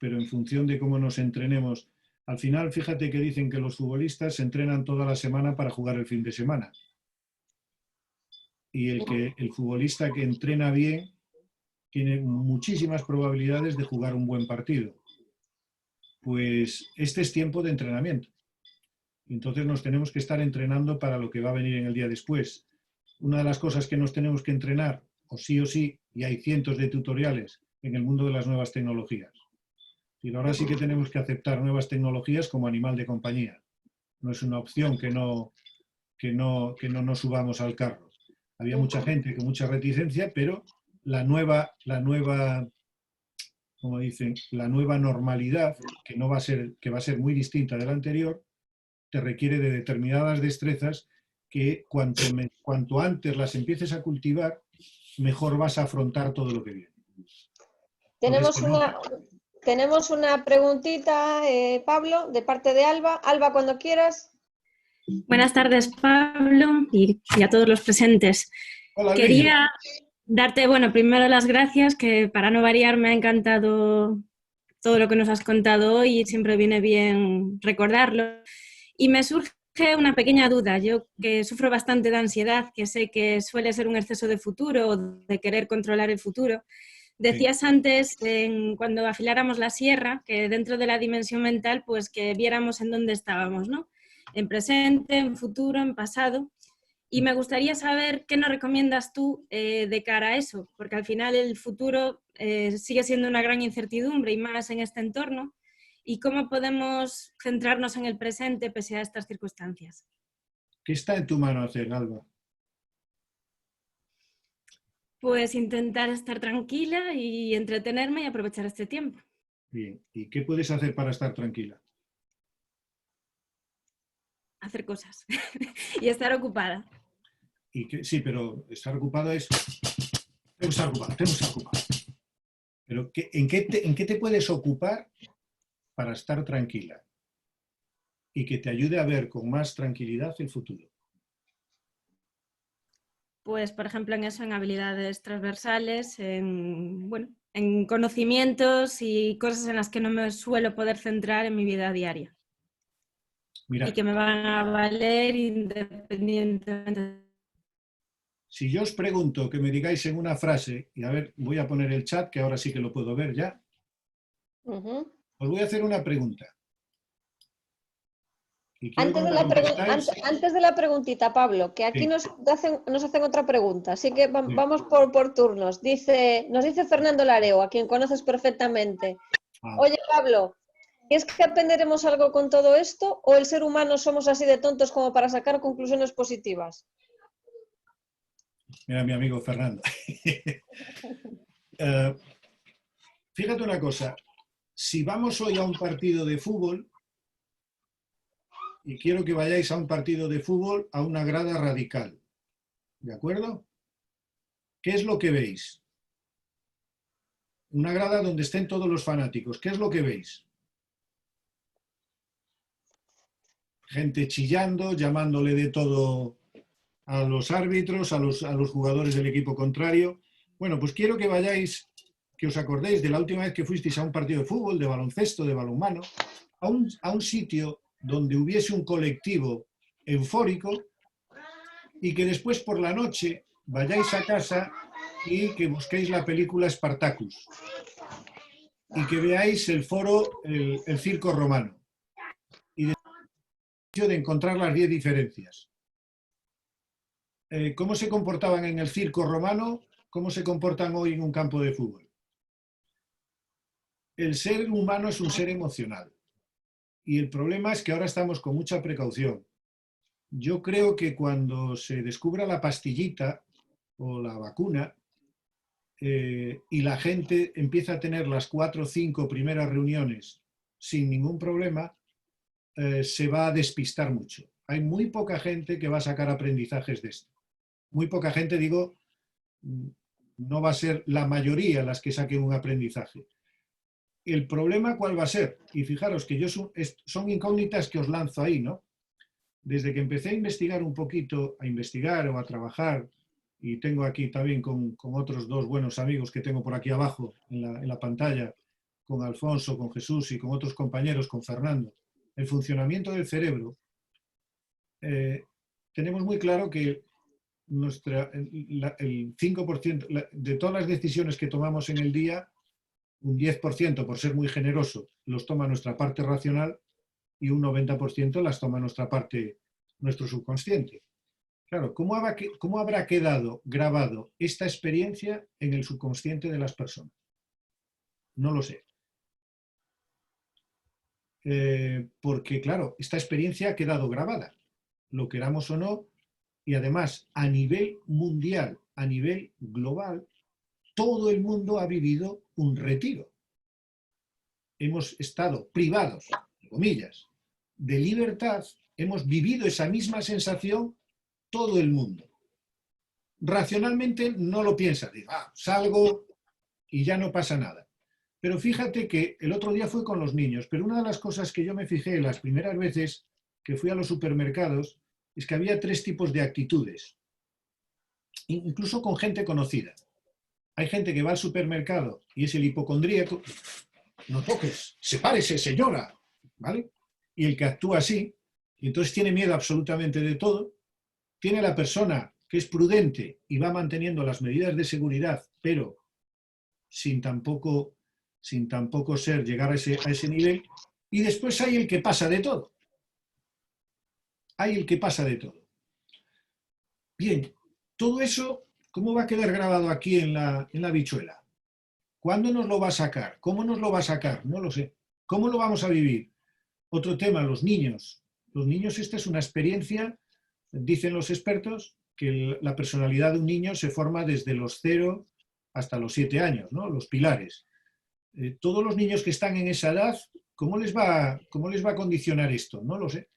pero en función de cómo nos entrenemos. Al final, fíjate que dicen que los futbolistas se entrenan toda la semana para jugar el fin de semana. Y el futbolista que entrena bien tiene muchísimas probabilidades de jugar un buen partido. Pues este es tiempo de entrenamiento. Entonces nos tenemos que estar entrenando para lo que va a venir en el día después. Una de las cosas que nos tenemos que entrenar, o sí, y hay cientos de tutoriales en el mundo de las nuevas tecnologías. Y ahora sí que tenemos que aceptar nuevas tecnologías como animal de compañía. No es una opción que no nos subamos al carro. Había mucha gente con mucha reticencia, pero la nueva como dicen, la nueva normalidad, que va a ser muy distinta de la anterior, te requiere de determinadas destrezas que cuanto antes las empieces a cultivar, mejor vas a afrontar todo lo que viene. Tenemos una preguntita, Pablo, de parte de Alba. Alba, cuando quieras. Buenas tardes, Pablo, y a todos los presentes. Hola, quería darte, primero las gracias, que para no variar me ha encantado todo lo que nos has contado hoy y siempre viene bien recordarlo. Y me surge una pequeña duda. Yo que sufro bastante de ansiedad, que sé que suele ser un exceso de futuro o de querer controlar el futuro. Decías antes, cuando afiláramos la sierra, que dentro de la dimensión mental, pues que viéramos en dónde estábamos, ¿no? En presente, en futuro, en pasado. Y me gustaría saber qué nos recomiendas tú de cara a eso, porque al final el futuro sigue siendo una gran incertidumbre y más en este entorno. ¿Y cómo podemos centrarnos en el presente pese a estas circunstancias? ¿Qué está en tu mano hacer, Alba? Pues intentar estar tranquila y entretenerme y aprovechar este tiempo. Bien. ¿Y qué puedes hacer para estar tranquila? Hacer cosas y estar ocupada. Sí, pero estar ocupada es... Tengo que estar ocupado, tengo que estar ocupado. Pero ¿en qué te puedes ocupar para estar tranquila? Y que te ayude a ver con más tranquilidad el futuro. Pues, por ejemplo, en eso, en habilidades transversales, en conocimientos y cosas en las que no me suelo poder centrar en mi vida diaria. Mirad, Y que me van a valer independientemente. si yo os pregunto que me digáis en una frase, y a ver, voy a poner el chat, que ahora sí que lo puedo ver ya, os voy a hacer una pregunta. Y quiero que me contestáis. Antes de la preguntita, Pablo, que aquí Sí. nos hacen otra pregunta, así que Sí. vamos por turnos. Nos dice Fernando Lareo, a quien conoces perfectamente. Oye, Pablo, ¿es que aprenderemos algo con todo esto o el ser humano somos así de tontos como para sacar conclusiones positivas? Mira, mi amigo Fernando. Fíjate una cosa, si vamos hoy a un partido de fútbol, y quiero que vayáis a un partido de fútbol a una grada radical, ¿de acuerdo? ¿Qué es lo que veis? Una grada donde estén todos los fanáticos. ¿Qué es lo que veis? Gente chillando, llamándole de todo a los árbitros, a los jugadores del equipo contrario. Bueno, pues quiero que vayáis, que os acordéis de la última vez que fuisteis a un partido de fútbol, de baloncesto, de balonmano, a un sitio donde hubiese un colectivo eufórico y que después por la noche vayáis a casa y que busquéis la película Spartacus y que veáis el foro, el circo romano y de encontrar las 10 diferencias. ¿Cómo se comportaban en el circo romano? ¿Cómo se comportan hoy en un campo de fútbol? El ser humano es un ser emocional y el problema es que ahora estamos con mucha precaución. Yo creo que cuando se descubra la pastillita o la vacuna y la gente empieza a tener las 4 o 5 primeras reuniones sin ningún problema, se va a despistar mucho. Hay muy poca gente que va a sacar aprendizajes de esto. Muy poca gente, digo, no va a ser la mayoría las que saquen un aprendizaje. ¿El problema cuál va a ser? Y fijaros que son incógnitas que os lanzo ahí, ¿no? Desde que empecé a investigar un poquito, a investigar o a trabajar, y tengo aquí también con otros 2 buenos amigos que tengo por aquí abajo en la pantalla, con Alfonso, con Jesús y con otros compañeros, con Fernando, el funcionamiento del cerebro, tenemos muy claro que el 5% de todas las decisiones que tomamos en el día, un 10%, por ser muy generoso, los toma nuestra parte racional y un 90% las toma nuestro subconsciente. Claro, ¿cómo habrá quedado grabado esta experiencia en el subconsciente de las personas? No lo sé. Porque, claro, esta experiencia ha quedado grabada, lo queramos o no, y además, a nivel mundial, a nivel global, todo el mundo ha vivido un retiro. Hemos estado privados, entre comillas, de libertad, hemos vivido esa misma sensación todo el mundo. Racionalmente no lo piensas, digo, salgo y ya no pasa nada. Pero fíjate que el otro día fui con los niños, pero una de las cosas que yo me fijé las primeras veces que fui a los supermercados es que había 3 tipos de actitudes, incluso con gente conocida. Hay gente que va al supermercado y es el hipocondríaco, no toques, sepárese, señora, ¿vale? Y el que actúa así, y entonces tiene miedo absolutamente de todo. Tiene la persona que es prudente y va manteniendo las medidas de seguridad, pero sin tampoco llegar a ese nivel. Y después hay el que pasa de todo. Hay el que pasa de todo. Bien, todo eso, ¿cómo va a quedar grabado aquí en la bichuela? ¿Cuándo nos lo va a sacar? ¿Cómo nos lo va a sacar? No lo sé. ¿Cómo lo vamos a vivir? Otro tema, los niños. Los niños, esta es una experiencia, dicen los expertos, que la personalidad de un niño se forma desde los 0 hasta los 7 años, ¿no? Los pilares. Todos los niños que están en esa edad, ¿cómo les va a condicionar esto? No lo sé.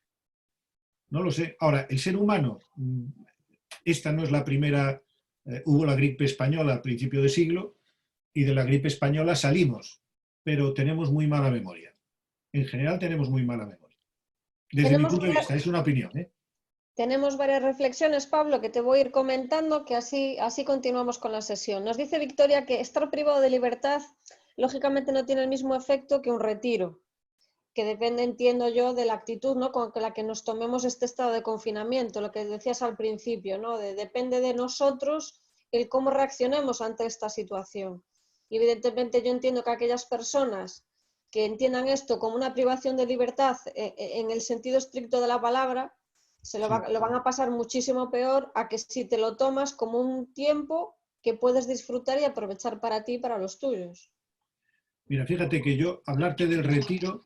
No lo sé. Ahora, el ser humano, esta no es la primera, hubo la gripe española al principio de siglo, y de la gripe española salimos, pero tenemos muy mala memoria. En general tenemos muy mala memoria. Desde mi punto de vista, es una opinión, ¿eh? Tenemos varias reflexiones, Pablo, que te voy a ir comentando, que así continuamos con la sesión. Nos dice Victoria que estar privado de libertad, lógicamente, no tiene el mismo efecto que un retiro, que depende, entiendo yo, de la actitud, ¿no?, con la que nos tomemos este estado de confinamiento, lo que decías al principio, ¿no? Depende de nosotros el cómo reaccionemos ante esta situación. Y evidentemente yo entiendo que aquellas personas que entiendan esto como una privación de libertad en el sentido estricto de la palabra, lo van a pasar muchísimo peor a que si te lo tomas como un tiempo que puedes disfrutar y aprovechar para ti y para los tuyos. Mira, fíjate que yo, hablarte del retiro,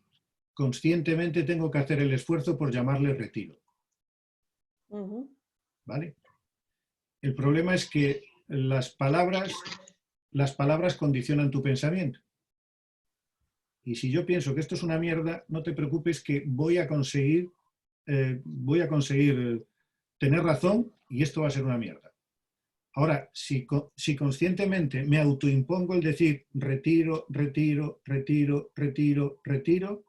conscientemente tengo que hacer el esfuerzo por llamarle retiro. ¿Vale? El problema es que las palabras condicionan tu pensamiento. Y si yo pienso que esto es una mierda, no te preocupes que voy a conseguir tener razón y esto va a ser una mierda. Ahora, si conscientemente me autoimpongo el decir retiro, retiro, retiro, retiro, retiro,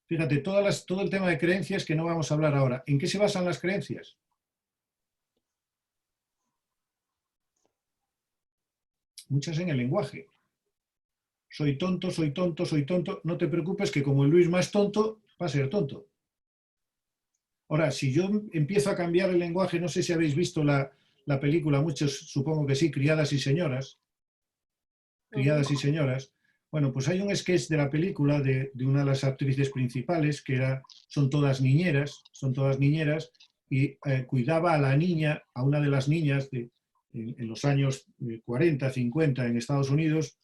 fíjate, todo el tema de creencias que no vamos a hablar ahora. ¿En qué se basan las creencias? Muchas en el lenguaje. Soy tonto, soy tonto, soy tonto. No te preocupes que como el Luis más tonto, va a ser tonto. Ahora, si yo empiezo a cambiar el lenguaje, no sé si habéis visto la película, muchos supongo que sí, Criadas y Señoras. Criadas y Señoras. Bueno, pues hay un sketch de la película de una de las actrices principales, que son todas niñeras, y cuidaba a la niña, a una de las niñas en los años 40, 50 en Estados Unidos,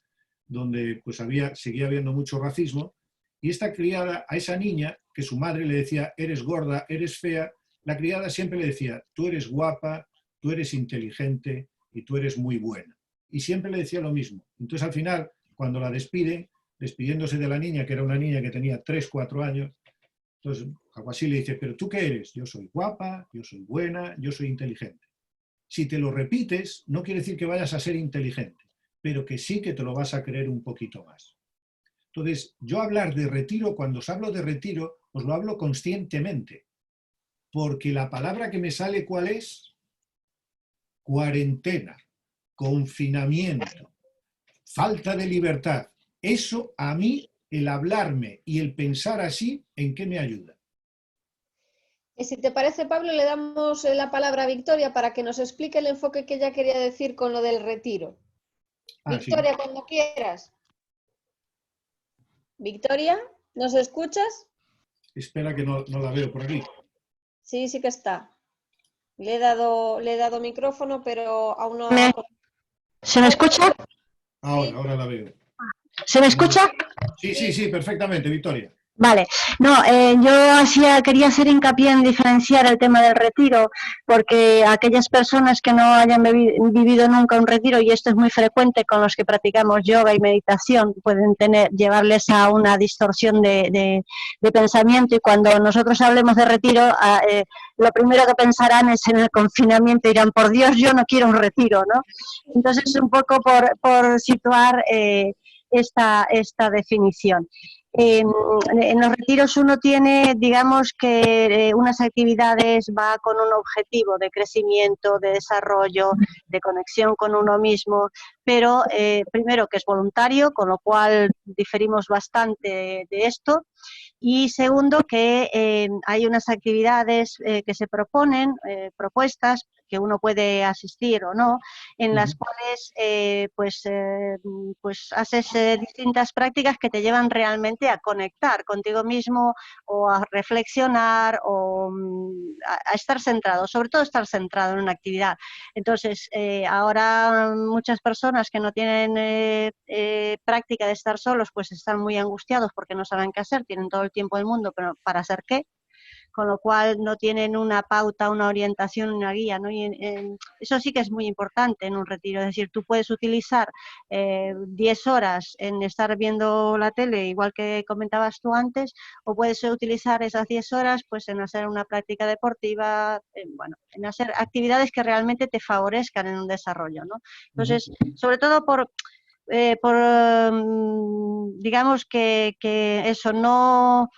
donde pues seguía habiendo mucho racismo, y esta criada, a esa niña, que su madre le decía, eres gorda, eres fea, la criada siempre le decía, tú eres guapa, tú eres inteligente y tú eres muy buena. Y siempre le decía lo mismo. Entonces al final, cuando la despiden, despidiéndose de la niña, que era una niña que tenía 3, 4 años, entonces algo así le dice, pero ¿tú qué eres? Yo soy guapa, yo soy buena, yo soy inteligente. Si te lo repites, no quiere decir que vayas a ser inteligente, pero que sí que te lo vas a creer un poquito más. Entonces, yo hablar de retiro, cuando os hablo de retiro, os lo hablo conscientemente, porque la palabra que me sale, ¿cuál es? Cuarentena, confinamiento, falta de libertad. Eso a mí, el hablarme y el pensar así, ¿en qué me ayuda? Y si te parece, Pablo, le damos la palabra a Victoria para que nos explique el enfoque que ella quería decir con lo del retiro. Victoria, sí. Cuando quieras. Victoria, ¿nos escuchas? Espera que no la veo por aquí. Sí, sí que está. Le he dado micrófono, pero aún no... ¿Se me escucha? Ahora la veo. ¿Se me escucha? Sí, perfectamente, Victoria. Vale, no, yo quería hacer hincapié en diferenciar el tema del retiro, porque aquellas personas que no hayan vivido nunca un retiro, y esto es muy frecuente con los que practicamos yoga y meditación, pueden llevarles a una distorsión de pensamiento, y cuando nosotros hablemos de retiro, lo primero que pensarán es en el confinamiento, y dirán, por Dios, yo no quiero un retiro, ¿no? Entonces, un poco por situar esta definición. En los retiros uno tiene, digamos que unas actividades va con un objetivo de crecimiento, de desarrollo, de conexión con uno mismo, pero primero que es voluntario, con lo cual diferimos bastante de esto. Y segundo, que hay unas actividades que se proponen, propuestas, que uno puede asistir o no, en las cuales pues haces distintas prácticas que te llevan realmente a conectar contigo mismo o a reflexionar o a estar centrado, sobre todo estar centrado en una actividad. Entonces, ahora muchas personas que no tienen práctica de estar solos, pues están muy angustiados porque no saben qué hacer, tienen todo el tiempo del mundo, pero ¿para hacer qué? Con lo cual no tienen una pauta, una orientación, una guía, ¿no? Eso sí que es muy importante en un retiro, es decir, tú puedes utilizar 10 horas en estar viendo la tele, igual que comentabas tú antes, o puedes utilizar esas 10 horas pues en hacer una práctica deportiva, bueno, en hacer actividades que realmente te favorezcan en un desarrollo, ¿no? Entonces, sobre todo digamos que eso, no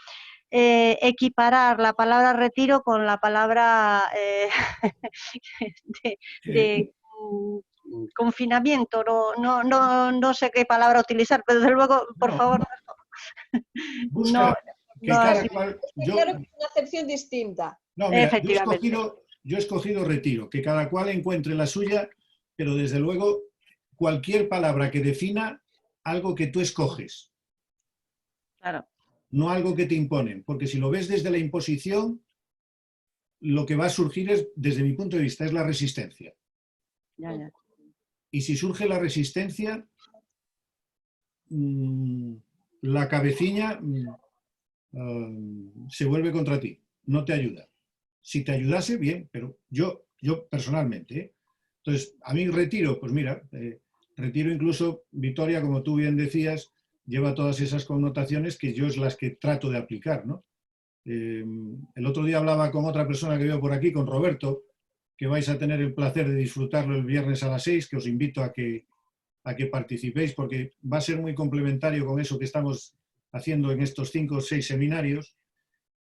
equiparar la palabra retiro con la palabra de confinamiento. No sé qué palabra utilizar, pero desde luego, por favor, Busca que no cada es cual... Claro que es una acepción distinta. No, mira, efectivamente. yo he escogido retiro, que cada cual encuentre la suya, pero desde luego cualquier palabra que defina algo que tú escoges, Claro. no algo que te imponen, porque si lo ves desde la imposición, lo que va a surgir es, desde mi punto de vista, es la resistencia. Ya. Y si surge la resistencia, la cabecilla se vuelve contra ti, no te ayuda. Si te ayudase, bien, pero yo personalmente, ¿eh? Entonces, a mí retiro, pues mira, retiro incluso, Victoria, como tú bien decías, lleva todas esas connotaciones que yo es las que trato de aplicar, ¿no? El otro día hablaba con otra persona que veo por aquí, con Roberto, que vais a tener el placer de disfrutarlo el viernes a las 6, que os invito a que participéis, porque va a ser muy complementario con eso que estamos haciendo en estos 5 o 6 seminarios.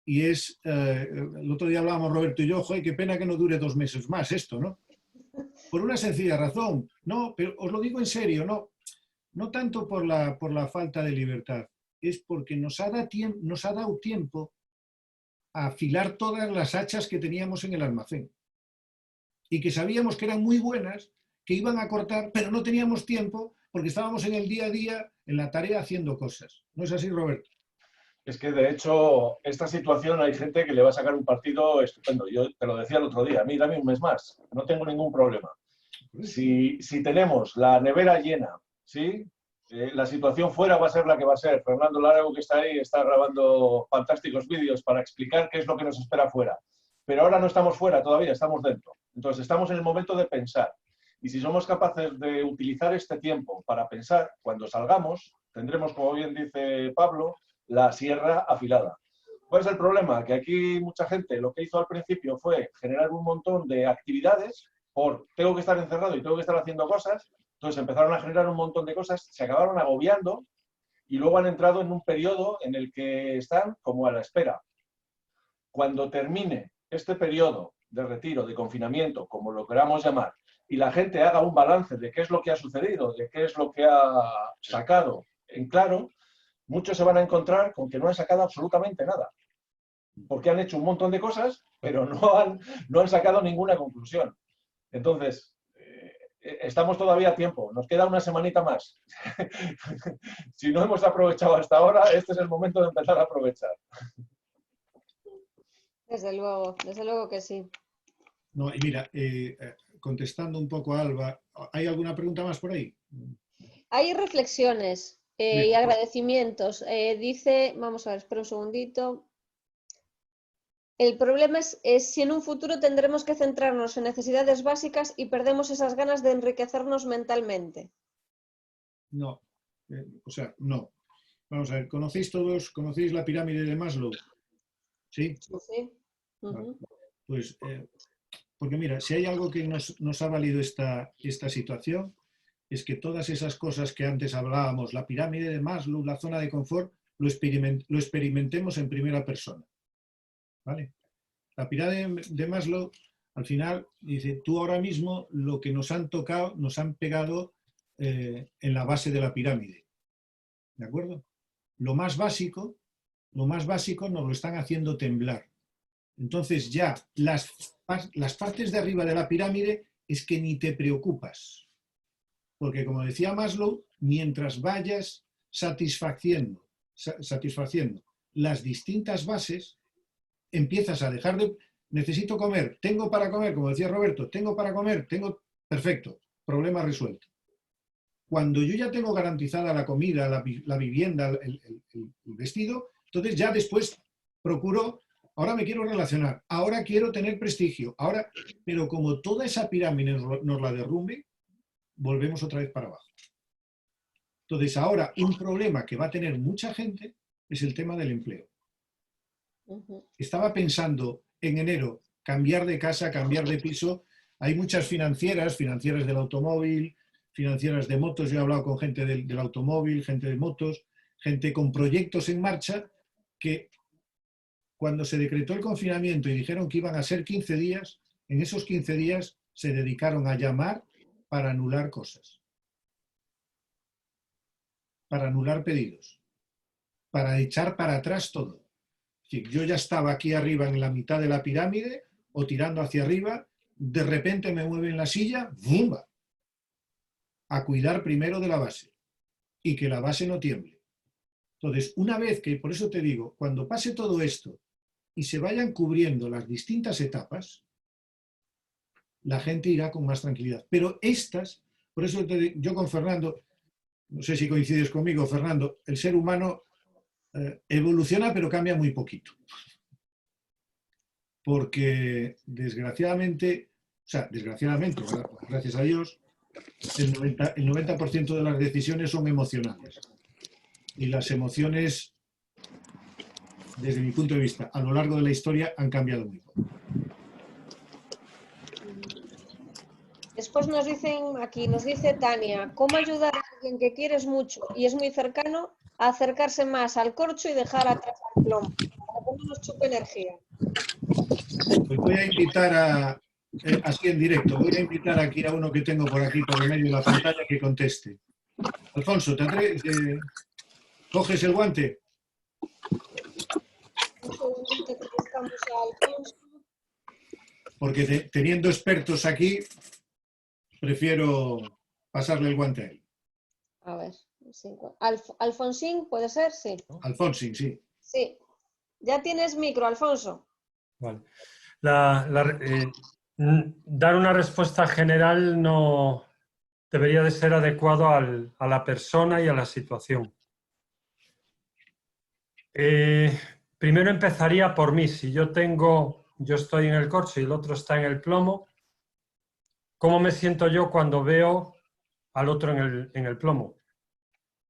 Y es, el otro día hablábamos Roberto y yo, joder, qué pena que no dure 2 meses más esto, ¿no? Por una sencilla razón, no, pero os lo digo en serio, no tanto por la falta de libertad, es porque nos ha dado tiempo a afilar todas las hachas que teníamos en el almacén y que sabíamos que eran muy buenas, que iban a cortar, pero no teníamos tiempo porque estábamos en el día a día, en la tarea, haciendo cosas. ¿No es así, Roberto? Es que, de hecho, esta situación hay gente que le va a sacar un partido estupendo. Yo te lo decía el otro día, a mí dame un mes más, no tengo ningún problema. Si tenemos la nevera llena, ¿sí? La situación fuera va a ser la que va a ser. Fernando Largo, que está ahí, está grabando fantásticos vídeos para explicar qué es lo que nos espera fuera. Pero ahora no estamos fuera todavía, estamos dentro. Entonces estamos en el momento de pensar. Y si somos capaces de utilizar este tiempo para pensar, cuando salgamos, tendremos, como bien dice Pablo, la sierra afilada. ¿Cuál es el problema? Que aquí mucha gente lo que hizo al principio fue generar un montón de actividades por tengo que estar encerrado y tengo que estar haciendo cosas. Entonces empezaron a generar un montón de cosas, se acabaron agobiando y luego han entrado en un periodo en el que están como a la espera. Cuando termine este periodo de retiro, de confinamiento, como lo queramos llamar, y la gente haga un balance de qué es lo que ha sucedido, de qué es lo que ha sacado en claro, muchos se van a encontrar con que no han sacado absolutamente nada. Porque han hecho un montón de cosas, pero no han sacado ninguna conclusión. Entonces, estamos todavía a tiempo, nos queda una semanita más. Si no hemos aprovechado hasta ahora, este es el momento de empezar a aprovechar. Desde luego que sí. No, y mira, contestando un poco a Alba, ¿hay alguna pregunta más por ahí? Hay reflexiones y agradecimientos. Dice, vamos a ver, espera un segundito. El problema es si en un futuro tendremos que centrarnos en necesidades básicas y perdemos esas ganas de enriquecernos mentalmente. No, o sea, no. Vamos a ver, ¿conocéis la pirámide de Maslow? ¿Sí? Sí. Vale. Pues, porque mira, si hay algo que nos ha valido esta situación, es que todas esas cosas que antes hablábamos, la pirámide de Maslow, la zona de confort, lo experimentemos en primera persona. ¿Vale? La pirámide de Maslow, al final, dice, tú ahora mismo lo que nos han tocado, nos han pegado en la base de la pirámide. ¿De acuerdo? Lo más básico nos lo están haciendo temblar. Entonces ya las partes de arriba de la pirámide es que ni te preocupas. Porque como decía Maslow, mientras vayas satisfaciendo las distintas bases, empiezas a dejar de... Necesito comer, tengo para comer, como decía Roberto, tengo para comer, perfecto, problema resuelto. Cuando yo ya tengo garantizada la comida, la vivienda, el vestido, entonces ya después procuro, ahora me quiero relacionar, ahora quiero tener prestigio, pero como toda esa pirámide nos la derrumbe, volvemos otra vez para abajo. Entonces ahora un problema que va a tener mucha gente es el tema del empleo. Estaba pensando en enero cambiar de casa, cambiar de piso. Hay muchas financieras del automóvil, financieras de motos. Yo he hablado con gente del automóvil, gente de motos, gente con proyectos en marcha que cuando se decretó el confinamiento y dijeron que iban a ser 15 días, en esos 15 días se dedicaron a llamar para anular cosas, para anular pedidos, para echar para atrás todo. Yo ya estaba aquí arriba en la mitad de la pirámide o tirando hacia arriba, de repente me mueven la silla, ¡bumba! A cuidar primero de la base y que la base no tiemble. Entonces, una vez que, por eso te digo, cuando pase todo esto y se vayan cubriendo las distintas etapas, la gente irá con más tranquilidad. Pero estas, por eso yo con Fernando, no sé si coincides conmigo, Fernando, el ser humano evoluciona pero cambia muy poquito. Porque desgraciadamente, gracias a Dios, el 90% de las decisiones son emocionales. Y las emociones, desde mi punto de vista, a lo largo de la historia han cambiado muy poco. Después nos dice Tania, ¿cómo ayudar a alguien que quieres mucho y es muy cercano a acercarse más al corcho y dejar atrás al plomo? Para que no nos chupe energía. Pues voy a invitar así en directo, voy a invitar aquí a uno que tengo por aquí, por el medio de la pantalla, que conteste. Alfonso, ¿te atreves? ¿Coges el guante? Un segundito que buscamos a Alfonso. Porque teniendo expertos aquí, prefiero pasarle el guante a él. A ver, Alfonsín, ¿puede ser? Sí. Alfonsín, sí. Sí. Ya tienes micro, Alfonso. Vale. Dar una respuesta general no debería de ser adecuado a la persona y a la situación. Primero empezaría por mí. Si yo estoy en el corcho y el otro está en el plomo, ¿cómo me siento yo cuando veo al otro en el plomo?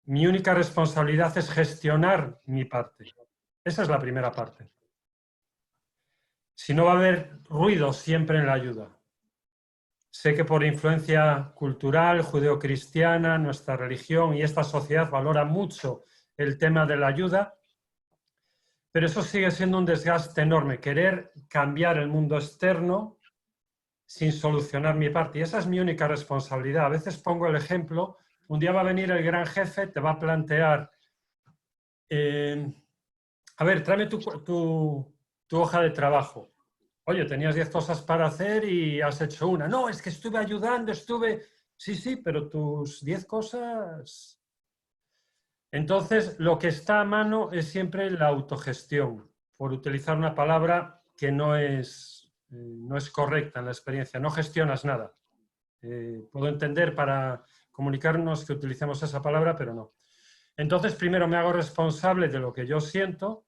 Mi única responsabilidad es gestionar mi parte. Esa es la primera parte. Si no va a haber ruido siempre en la ayuda. Sé que por influencia cultural, judeocristiana, nuestra religión y esta sociedad valora mucho el tema de la ayuda, pero eso sigue siendo un desgaste enorme, querer cambiar el mundo externo sin solucionar mi parte. Y esa es mi única responsabilidad. A veces pongo el ejemplo, un día va a venir el gran jefe, te va a plantear, a ver, tráeme tu hoja de trabajo. Oye, tenías 10 cosas para hacer y has hecho una. No, es que estuve ayudando, Sí, pero tus 10 cosas... Entonces, lo que está a mano es siempre la autogestión, por utilizar una palabra que no es correcta en la experiencia. No gestionas nada. Puedo entender para comunicarnos que utilicemos esa palabra, pero no. Entonces, primero me hago responsable de lo que yo siento.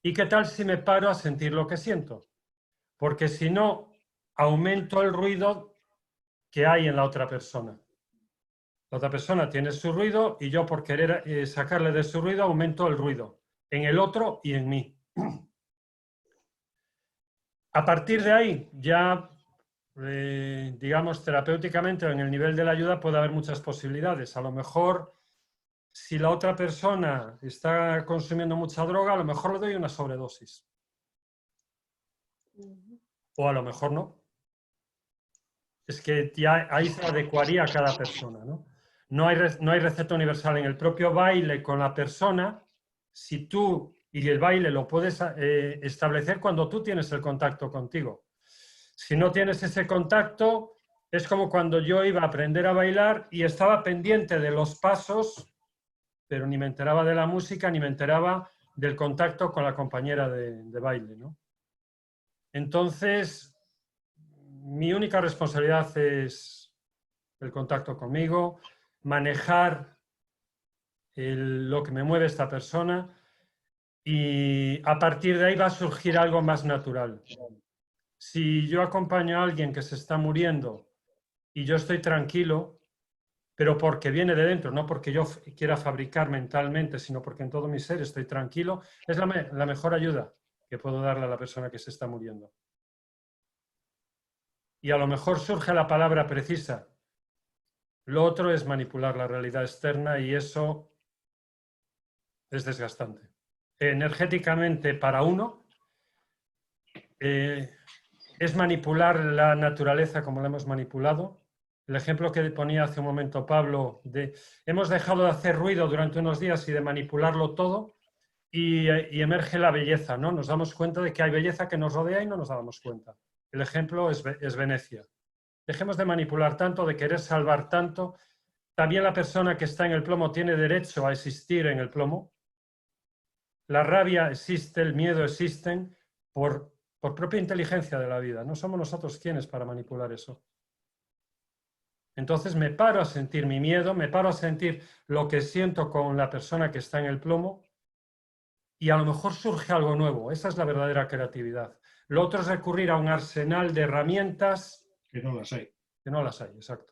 ¿Y qué tal si me paro a sentir lo que siento? Porque si no, aumento el ruido que hay en la otra persona. La otra persona tiene su ruido y yo, por querer sacarle de su ruido, aumento el ruido en el otro y en mí. A partir de ahí, ya, digamos, terapéuticamente o en el nivel de la ayuda puede haber muchas posibilidades. A lo mejor, si la otra persona está consumiendo mucha droga, a lo mejor le doy una sobredosis. O a lo mejor no. es que ya ahí se adecuaría a cada persona, ¿no? No hay receta universal. En el propio baile con la persona, si tú y el baile lo puedes establecer cuando tú tienes el contacto contigo. Si no tienes ese contacto, es como cuando yo iba a aprender a bailar y estaba pendiente de los pasos, pero ni me enteraba de la música, ni me enteraba del contacto con la compañera de baile, ¿no? Entonces, mi única responsabilidad es el contacto conmigo, manejar lo que me mueve esta persona, y a partir de ahí va a surgir algo más natural. Si yo acompaño a alguien que se está muriendo y yo estoy tranquilo, pero porque viene de dentro, no porque yo quiera fabricar mentalmente, sino porque en todo mi ser estoy tranquilo, es la mejor ayuda que puedo darle a la persona que se está muriendo. Y a lo mejor surge la palabra precisa. Lo otro es manipular la realidad externa y eso es desgastante. Energéticamente para uno es manipular la naturaleza como la hemos manipulado. El ejemplo que ponía hace un momento Pablo, hemos dejado de hacer ruido durante unos días y de manipularlo todo y emerge la belleza, ¿no? Nos damos cuenta de que hay belleza que nos rodea y no nos damos cuenta. El ejemplo es Venecia. Dejemos de manipular tanto, de querer salvar tanto. También la persona que está en el plomo tiene derecho a existir en el plomo. La rabia existe, el miedo existen por propia inteligencia de la vida. No somos nosotros quienes para manipular eso. Entonces me paro a sentir mi miedo, me paro a sentir lo que siento con la persona que está en el plomo y a lo mejor surge algo nuevo. Esa es la verdadera creatividad. Lo otro es recurrir a un arsenal de herramientas que no las hay. Que no las hay, exacto.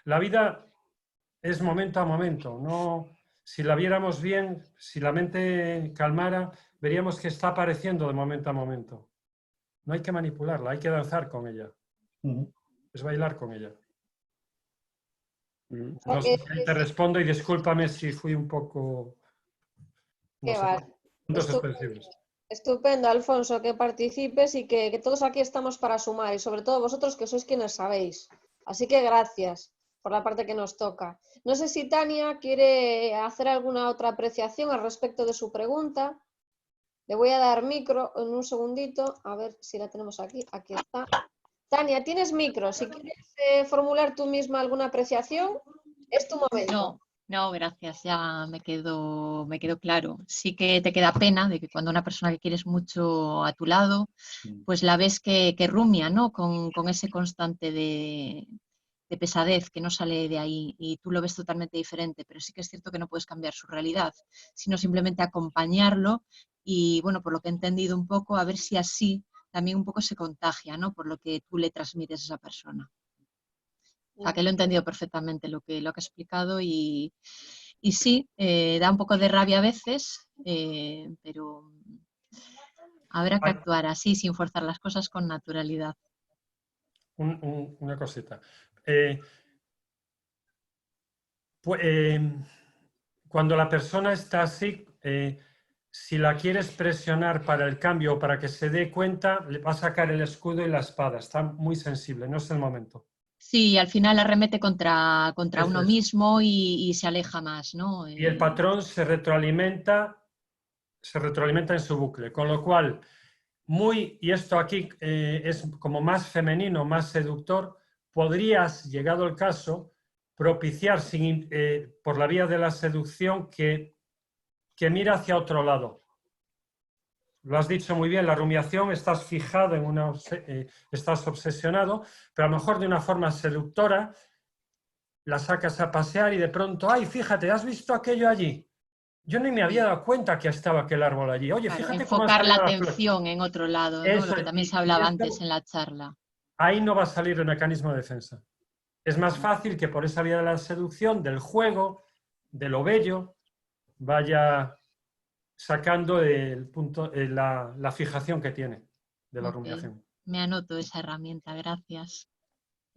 La vida es momento a momento. No, si la viéramos bien, si la mente calmara, veríamos que está apareciendo de momento a momento. No hay que manipularla, hay que danzar con ella. Es bailar con ella. No sé si te respondo y discúlpame si fui un poco... No sé, puntos expresivos. Estupendo, Alfonso, que participes y que todos aquí estamos para sumar y sobre todo vosotros que sois quienes sabéis. Así que gracias por la parte que nos toca. No sé si Tania quiere hacer alguna otra apreciación al respecto de su pregunta. Le voy a dar micro en un segundito, a ver si la tenemos aquí. Aquí está. Tania, tienes micro. Si quieres formular tú misma alguna apreciación, es tu momento. No, gracias, ya me quedó claro. Sí que te queda pena de que cuando una persona que quieres mucho a tu lado, pues la ves que rumia, ¿no? Con ese constante de pesadez que no sale de ahí y tú lo ves totalmente diferente, pero sí que es cierto que no puedes cambiar su realidad, sino simplemente acompañarlo y, bueno, por lo que he entendido un poco, a ver si así también un poco se contagia, ¿no? Por lo que tú le transmites a esa persona. O sea, que lo he entendido perfectamente lo que ha explicado y sí, da un poco de rabia a veces, pero habrá que actuar así, sin forzar las cosas, con naturalidad. Una cosita. Cuando la persona está así, si la quieres presionar para el cambio o para que se dé cuenta, le va a sacar el escudo y la espada. Está muy sensible, no es el momento. Sí, al final arremete contra uno mismo y se aleja más, ¿no? Y el patrón se retroalimenta en su bucle, con lo cual, y esto aquí es como más femenino, más seductor, podrías, llegado el caso, propiciar por la vía de la seducción que mira hacia otro lado. Lo has dicho muy bien, la rumiación, estás fijado estás obsesionado, pero a lo mejor de una forma seductora la sacas a pasear y de pronto, ¡ay, fíjate, has visto aquello allí! Yo ni me había dado cuenta que estaba aquel árbol allí. Oye, claro, fíjate enfocar la atención en otro lado, ¿no? Lo que también se hablaba antes en la charla. Ahí no va a salir el mecanismo de defensa. Es más fácil que por esa vía de la seducción, del juego, de lo bello, vaya sacando la fijación que tiene de la rumiación. Me anoto esa herramienta, gracias.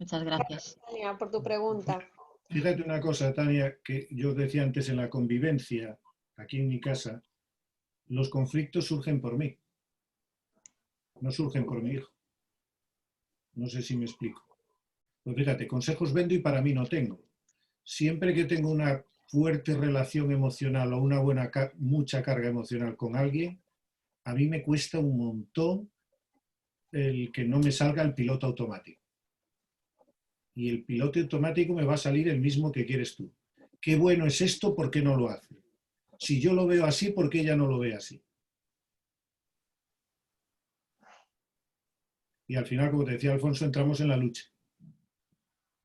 Muchas gracias. Tania, por tu pregunta. Fíjate una cosa, Tania, que yo decía antes en la convivencia, aquí en mi casa, los conflictos surgen por mí, no surgen por mi hijo. No sé si me explico. Pues fíjate, consejos vendo y para mí no tengo. Siempre que tengo una fuerte relación emocional o una mucha carga emocional con alguien, a mí me cuesta un montón el que no me salga el piloto automático. Y el piloto automático me va a salir el mismo que quieres tú. Qué bueno es esto, ¿por qué no lo hace? Si yo lo veo así, ¿por qué ella no lo ve así? Y al final, como te decía Alfonso, entramos en la lucha.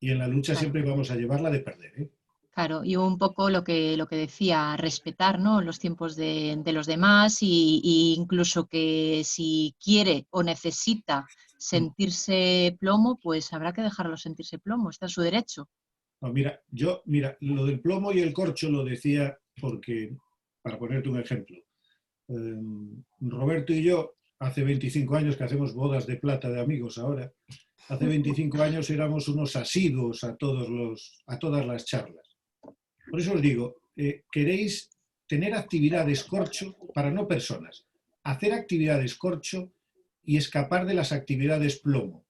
Y en la lucha siempre vamos a llevarla de perder, ¿eh? Claro, y un poco lo que decía, respetar, ¿no?, los tiempos de los demás y incluso que si quiere o necesita sentirse plomo, pues habrá que dejarlo sentirse plomo, está en su derecho. No, mira, lo del plomo y el corcho lo decía porque, para ponerte un ejemplo, Roberto y yo, hace 25 años que hacemos bodas de plata de amigos ahora, hace 25 años éramos unos asiduos a todas las charlas. Por eso os digo, queréis tener actividades corcho para no personas, hacer actividades corcho y escapar de las actividades plomo.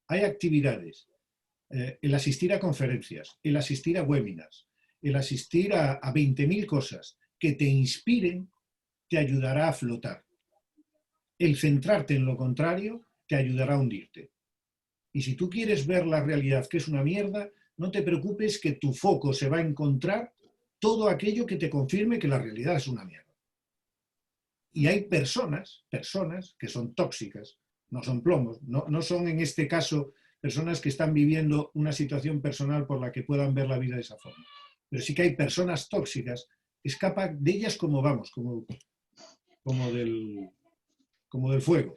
Hay actividades, el asistir a conferencias, el asistir a webinars, el asistir a 20.000 cosas que te inspiren, te ayudará a flotar. El centrarte en lo contrario te ayudará a hundirte. Y si tú quieres ver la realidad que es una mierda, no te preocupes que tu foco se va a encontrar todo aquello que te confirme que la realidad es una mierda. Y hay personas que son tóxicas, no son plomos, no son en este caso personas que están viviendo una situación personal por la que puedan ver la vida de esa forma. Pero sí que hay personas tóxicas, escapa de ellas como vamos, como del fuego.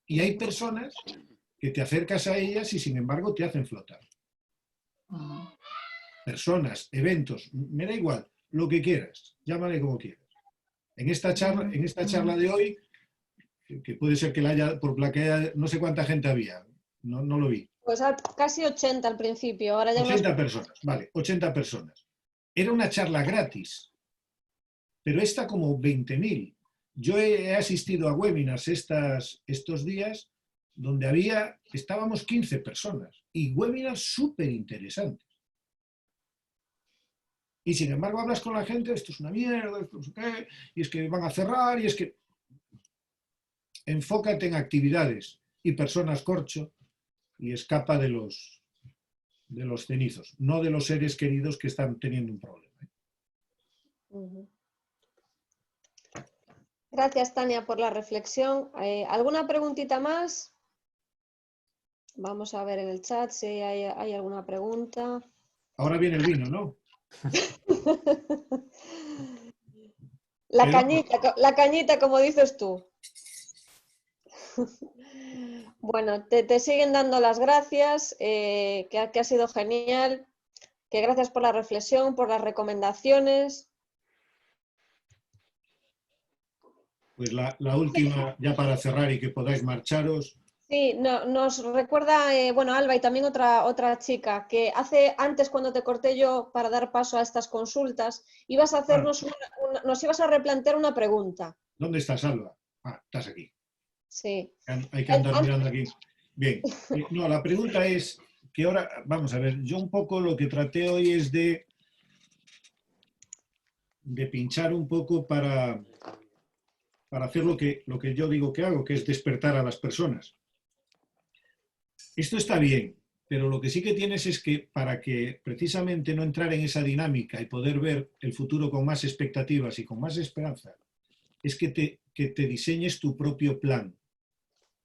Y hay personas que te acercas a ellas y sin embargo te hacen flotar. Personas, eventos, me da igual, lo que quieras, llámale como quieras. En esta charla de hoy, que puede ser que la haya, por la que haya, no sé cuánta gente había, no lo vi. Pues casi 80 al principio, ahora ya 80 personas, vale, 80 personas. Era una charla gratis, pero esta como 20.000. Yo he asistido a webinars estos días donde estábamos 15 personas y webinars súper interesantes. Y sin embargo hablas con la gente, esto es una mierda, esto no sé qué, y es que van a cerrar, y es que... Enfócate en actividades y personas corcho y escapa de los cenizos, no de los seres queridos que están teniendo un problema. Gracias, Tania, por la reflexión. ¿Alguna preguntita más? Vamos a ver en el chat si hay alguna pregunta. Ahora viene el vino, ¿no? La cañita, como dices tú. Bueno, te siguen dando las gracias, que ha sido genial, que gracias por la reflexión, por las recomendaciones. Pues la última, ya para cerrar y que podáis marcharos. Sí, nos recuerda, bueno, Alba y también otra chica, que antes cuando te corté yo para dar paso a estas consultas, ibas a hacernos nos ibas a replantear una pregunta. ¿Dónde estás, Alba? Estás aquí. Sí. Hay que andar mirando aquí. Bien. No, la pregunta es que ahora, vamos a ver, yo un poco lo que traté hoy es de pinchar un poco para hacer lo que yo digo que hago, que es despertar a las personas. Esto está bien, pero lo que sí que tienes es que para que precisamente no entrar en esa dinámica y poder ver el futuro con más expectativas y con más esperanza, es que te diseñes tu propio plan.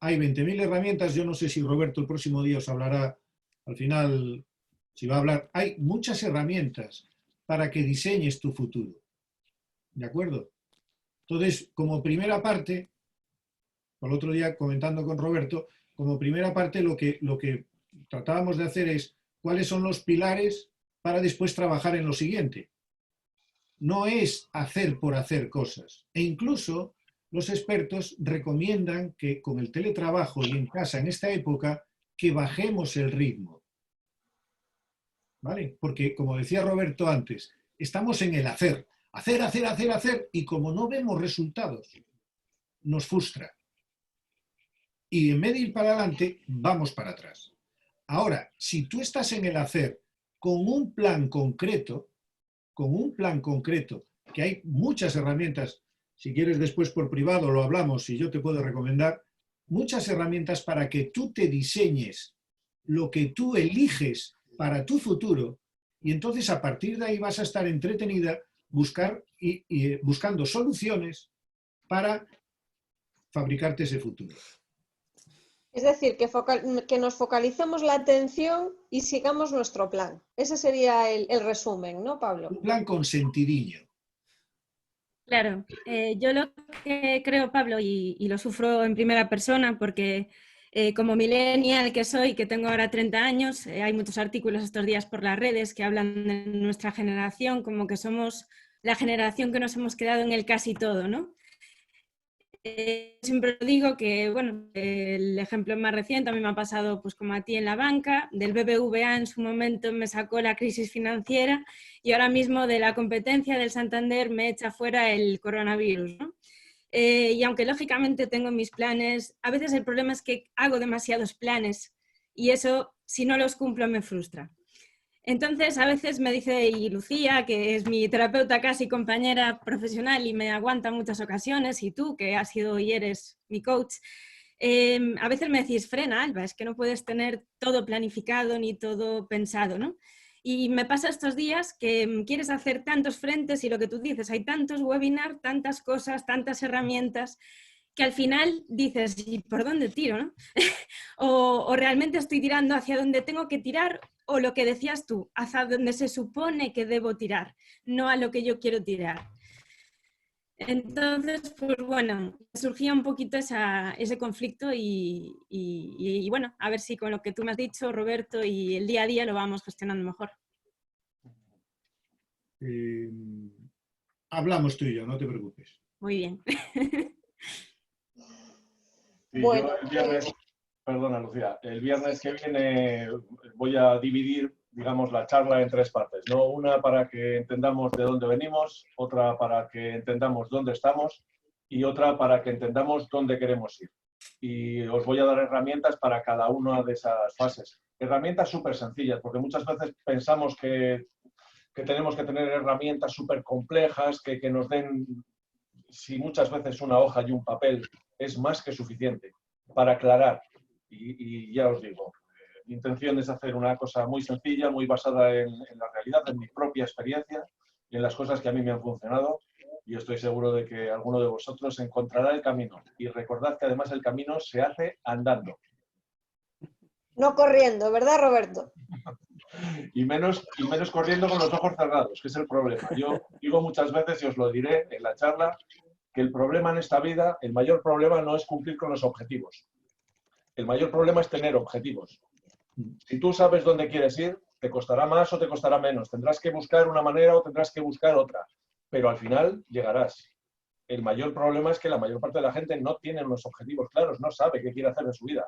Hay 20.000 herramientas, yo no sé si Roberto el próximo día os hablará, al final, si va a hablar, hay muchas herramientas para que diseñes tu futuro. ¿De acuerdo? Entonces, como primera parte, el otro día comentando con Roberto, como primera parte lo que tratábamos de hacer es cuáles son los pilares para después trabajar en lo siguiente. No es hacer por hacer cosas. E incluso los expertos recomiendan que con el teletrabajo y en casa en esta época, que bajemos el ritmo. ¿Vale? Porque, como decía Roberto antes, estamos en el hacer. Hacer, y como no vemos resultados, nos frustra. y en vez de ir para adelante, vamos para atrás. Ahora, si tú estás en el hacer con un plan concreto, que hay muchas herramientas, si quieres después por privado lo hablamos y yo te puedo recomendar, muchas herramientas para que tú te diseñes lo que tú eliges para tu futuro, y entonces a partir de ahí vas a estar entretenida buscando soluciones para fabricarte ese futuro. Es decir, que nos focalicemos la atención y sigamos nuestro plan. Ese sería el resumen, ¿no, Pablo? Un plan con sentidiño. Claro, yo lo que creo, Pablo, y lo sufro en primera persona porque como millennial que soy, que tengo ahora 30 años, hay muchos artículos estos días por las redes que hablan de nuestra generación, como que somos la generación que nos hemos quedado en el casi todo, ¿no? Siempre digo que, bueno, el ejemplo más reciente a mí me ha pasado pues como a ti en la banca, del BBVA en su momento me sacó la crisis financiera y ahora mismo de la competencia del Santander me echa fuera el coronavirus, ¿no? Y aunque lógicamente tengo mis planes, a veces el problema es que hago demasiados planes y eso, si no los cumplo, me frustra. Entonces, a veces me dice, y Lucía, que es mi terapeuta casi compañera profesional y me aguanta en muchas ocasiones, y tú, que has sido y eres mi coach, a veces me decís, frena, Alba, es que no puedes tener todo planificado ni todo pensado, ¿no? Y me pasa estos días que quieres hacer tantos frentes y lo que tú dices, hay tantos webinars, tantas cosas, tantas herramientas, que al final dices, ¿y por dónde tiro, no? o realmente estoy tirando hacia donde tengo que tirar, o lo que decías tú, hacia donde se supone que debo tirar, no a lo que yo quiero tirar. Entonces, pues bueno, surgía un poquito ese conflicto y bueno, a ver si con lo que tú me has dicho, Roberto, y el día a día lo vamos gestionando mejor. Hablamos tú y yo, no te preocupes. Muy bien. Sí, Bueno, yo el viernes, perdona Lucía, el viernes que viene voy a dividir, digamos, la charla en 3 partes, ¿no? Una para que entendamos de dónde venimos, otra para que entendamos dónde estamos y otra para que entendamos dónde queremos ir. Y os voy a dar herramientas para cada una de esas fases. Herramientas súper sencillas, porque muchas veces pensamos que tenemos que tener herramientas súper complejas, que nos den, si muchas veces una hoja y un papel es más que suficiente para aclarar. Y ya os digo, mi intención es hacer una cosa muy sencilla, muy basada en la realidad, en mi propia experiencia y en las cosas que a mí me han funcionado. Y estoy seguro de que alguno de vosotros encontrará el camino. Y recordad que además el camino se hace andando. no corriendo, ¿verdad, Roberto? Y menos corriendo con los ojos cerrados, que es el problema. Yo digo muchas veces, y os lo diré en la charla, que el problema en esta vida, el mayor problema no es cumplir con los objetivos. El mayor problema es tener objetivos. Si tú sabes dónde quieres ir, te costará más o te costará menos. Tendrás que buscar una manera o tendrás que buscar otra. Pero al final llegarás. El mayor problema es que la mayor parte de la gente no tiene unos objetivos claros, no sabe qué quiere hacer en su vida.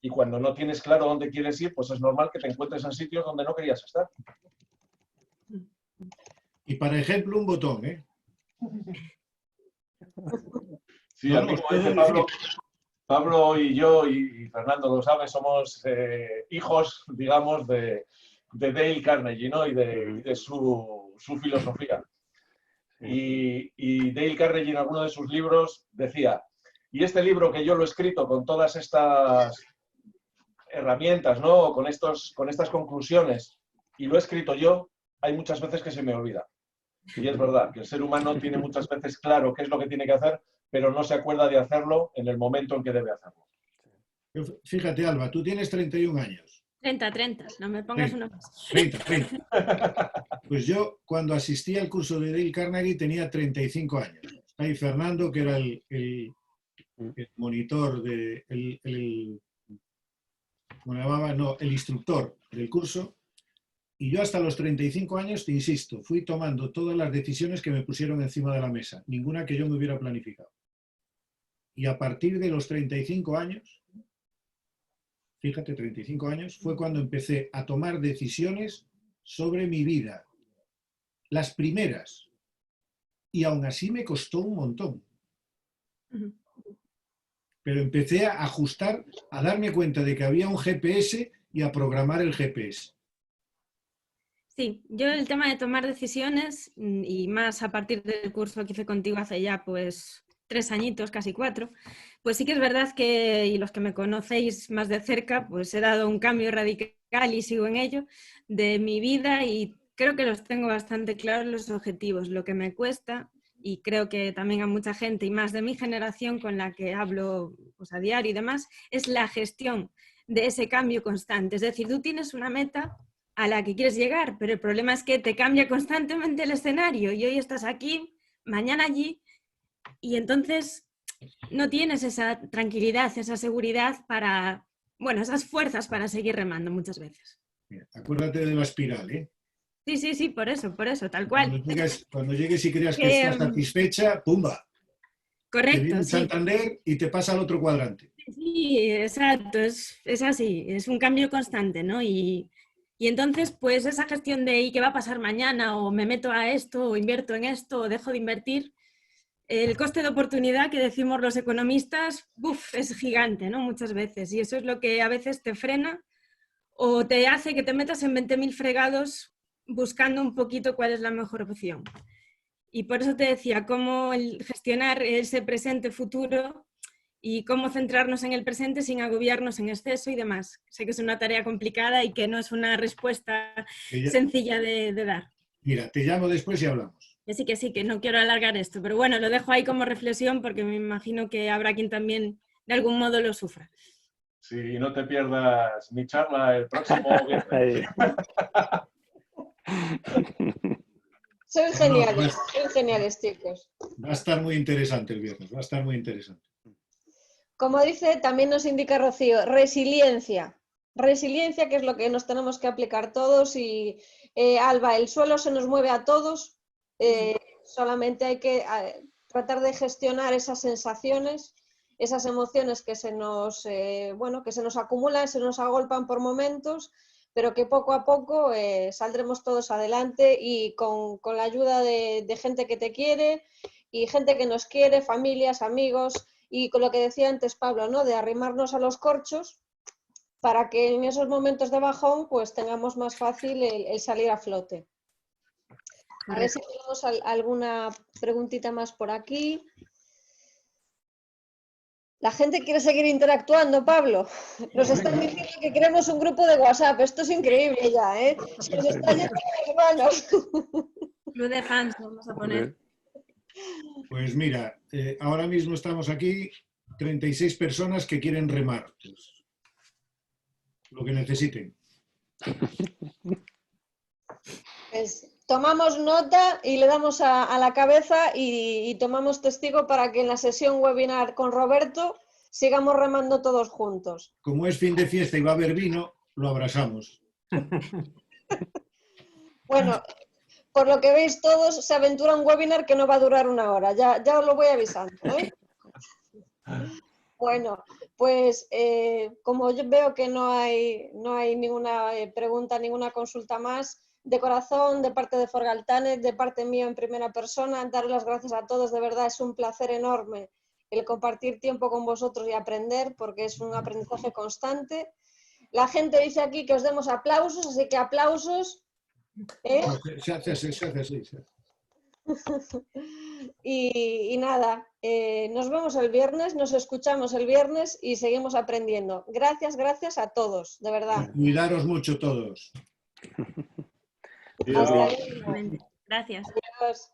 Y cuando no tienes claro dónde quieres ir, pues es normal que te encuentres en sitios donde no querías estar. Y para ejemplo, un botón, ¿eh? Sí, No, aquí, como dice Pablo y yo, y Fernando lo sabe, somos hijos, digamos, de Dale Carnegie, ¿no? y de su filosofía. Y Dale Carnegie en alguno de sus libros decía, y este libro que yo lo he escrito con todas estas herramientas, ¿no? con estas conclusiones, y lo he escrito yo, hay muchas veces que se me olvida. Y es verdad que el ser humano tiene muchas veces claro qué es lo que tiene que hacer, pero no se acuerda de hacerlo en el momento en que debe hacerlo. Fíjate, Alba, tú tienes 31 años. 30, no me pongas uno más. 30. Pues yo, cuando asistí al curso de Dale Carnegie, tenía 35 años. Ahí Fernando, que era el monitor, el instructor del curso, y yo hasta los 35 años, te insisto, fui tomando todas las decisiones que me pusieron encima de la mesa, ninguna que yo me hubiera planificado. Y a partir de los 35 años, fíjate, 35 años, fue cuando empecé a tomar decisiones sobre mi vida. Las primeras. Y aún así me costó un montón. pero empecé a ajustar, a darme cuenta de que había un GPS y a programar el GPS. Sí, yo el tema de tomar decisiones, y más a partir del curso que hice contigo hace ya pues 3 añitos, casi 4, pues sí que es verdad que, y los que me conocéis más de cerca, pues he dado un cambio radical y sigo en ello de mi vida, y creo que los tengo bastante claros los objetivos. Lo que me cuesta, y creo que también a mucha gente y más de mi generación con la que hablo pues, a diario y demás, es la gestión de ese cambio constante. Es decir, tú tienes una meta a la que quieres llegar, pero el problema es que te cambia constantemente el escenario y hoy estás aquí, mañana allí, y entonces no tienes esa tranquilidad, esa seguridad para, bueno, esas fuerzas para seguir remando muchas veces. Mira, acuérdate de la espiral, ¿eh? Sí, por eso, tal cual. Cuando llegues y creas que estás satisfecha, ¡pumba! Correcto, te viene un sí. Santander y te pasa al otro cuadrante. Sí, exacto, es así, es un cambio constante, ¿no? Y entonces, pues esa gestión de ¿y qué va a pasar mañana? O me meto a esto, o invierto en esto, o dejo de invertir. El coste de oportunidad que decimos los economistas, es gigante, ¿no? Muchas veces. Y eso es lo que a veces te frena o te hace que te metas en 20.000 fregados buscando un poquito cuál es la mejor opción. Y por eso te decía, cómo gestionar ese presente-futuro y cómo centrarnos en el presente sin agobiarnos en exceso y demás. Sé que es una tarea complicada y que no es una respuesta sencilla de dar. Mira, te llamo después y hablamos. Que sí, que no quiero alargar esto, pero bueno, lo dejo ahí como reflexión porque me imagino que habrá quien también de algún modo lo sufra. Sí, no te pierdas mi charla el próximo viernes. Son geniales, chicos. Va a estar muy interesante el viernes, va a estar muy interesante. Como dice, también nos indica Rocío, resiliencia. Resiliencia, que es lo que nos tenemos que aplicar todos. Y Alba, el suelo se nos mueve a todos, solamente hay que tratar de gestionar esas sensaciones, esas emociones que se nos, que se nos acumulan, se nos agolpan por momentos, pero que poco a poco saldremos todos adelante y con la ayuda de gente que te quiere y gente que nos quiere, familias, amigos, y con lo que decía antes Pablo, ¿no? De arrimarnos a los corchos para que en esos momentos de bajón pues tengamos más fácil el salir a flote. A ver si tenemos alguna preguntita más por aquí. La gente quiere seguir interactuando, Pablo. Nos están diciendo que queremos un grupo de WhatsApp. Esto es increíble ya, ¿eh? Se nos está yendo las manos. Club de fans vamos a poner. Pues mira, ahora mismo estamos aquí 36 personas que quieren remar. Pues, lo que necesiten. Pues tomamos nota y le damos a la cabeza y tomamos testigo para que en la sesión webinar con Roberto sigamos remando todos juntos. Como es fin de fiesta y va a haber vino, lo abrazamos. Bueno, por lo que veis todos, se aventura un webinar que no va a durar 1 hora. Ya os lo voy avisando, ¿eh? Bueno, pues como yo veo que no hay ninguna pregunta, ninguna consulta más, de corazón, de parte de Forgaltanet, de parte mía en primera persona, daros las gracias a todos, de verdad es un placer enorme el compartir tiempo con vosotros y aprender, porque es un aprendizaje constante. La gente dice aquí que os demos aplausos, así que aplausos. Se hace así. Y nada, nos vemos el viernes, nos escuchamos el viernes y seguimos aprendiendo. Gracias a todos, de verdad. Cuidaros mucho todos. Hasta Gracias. Adiós.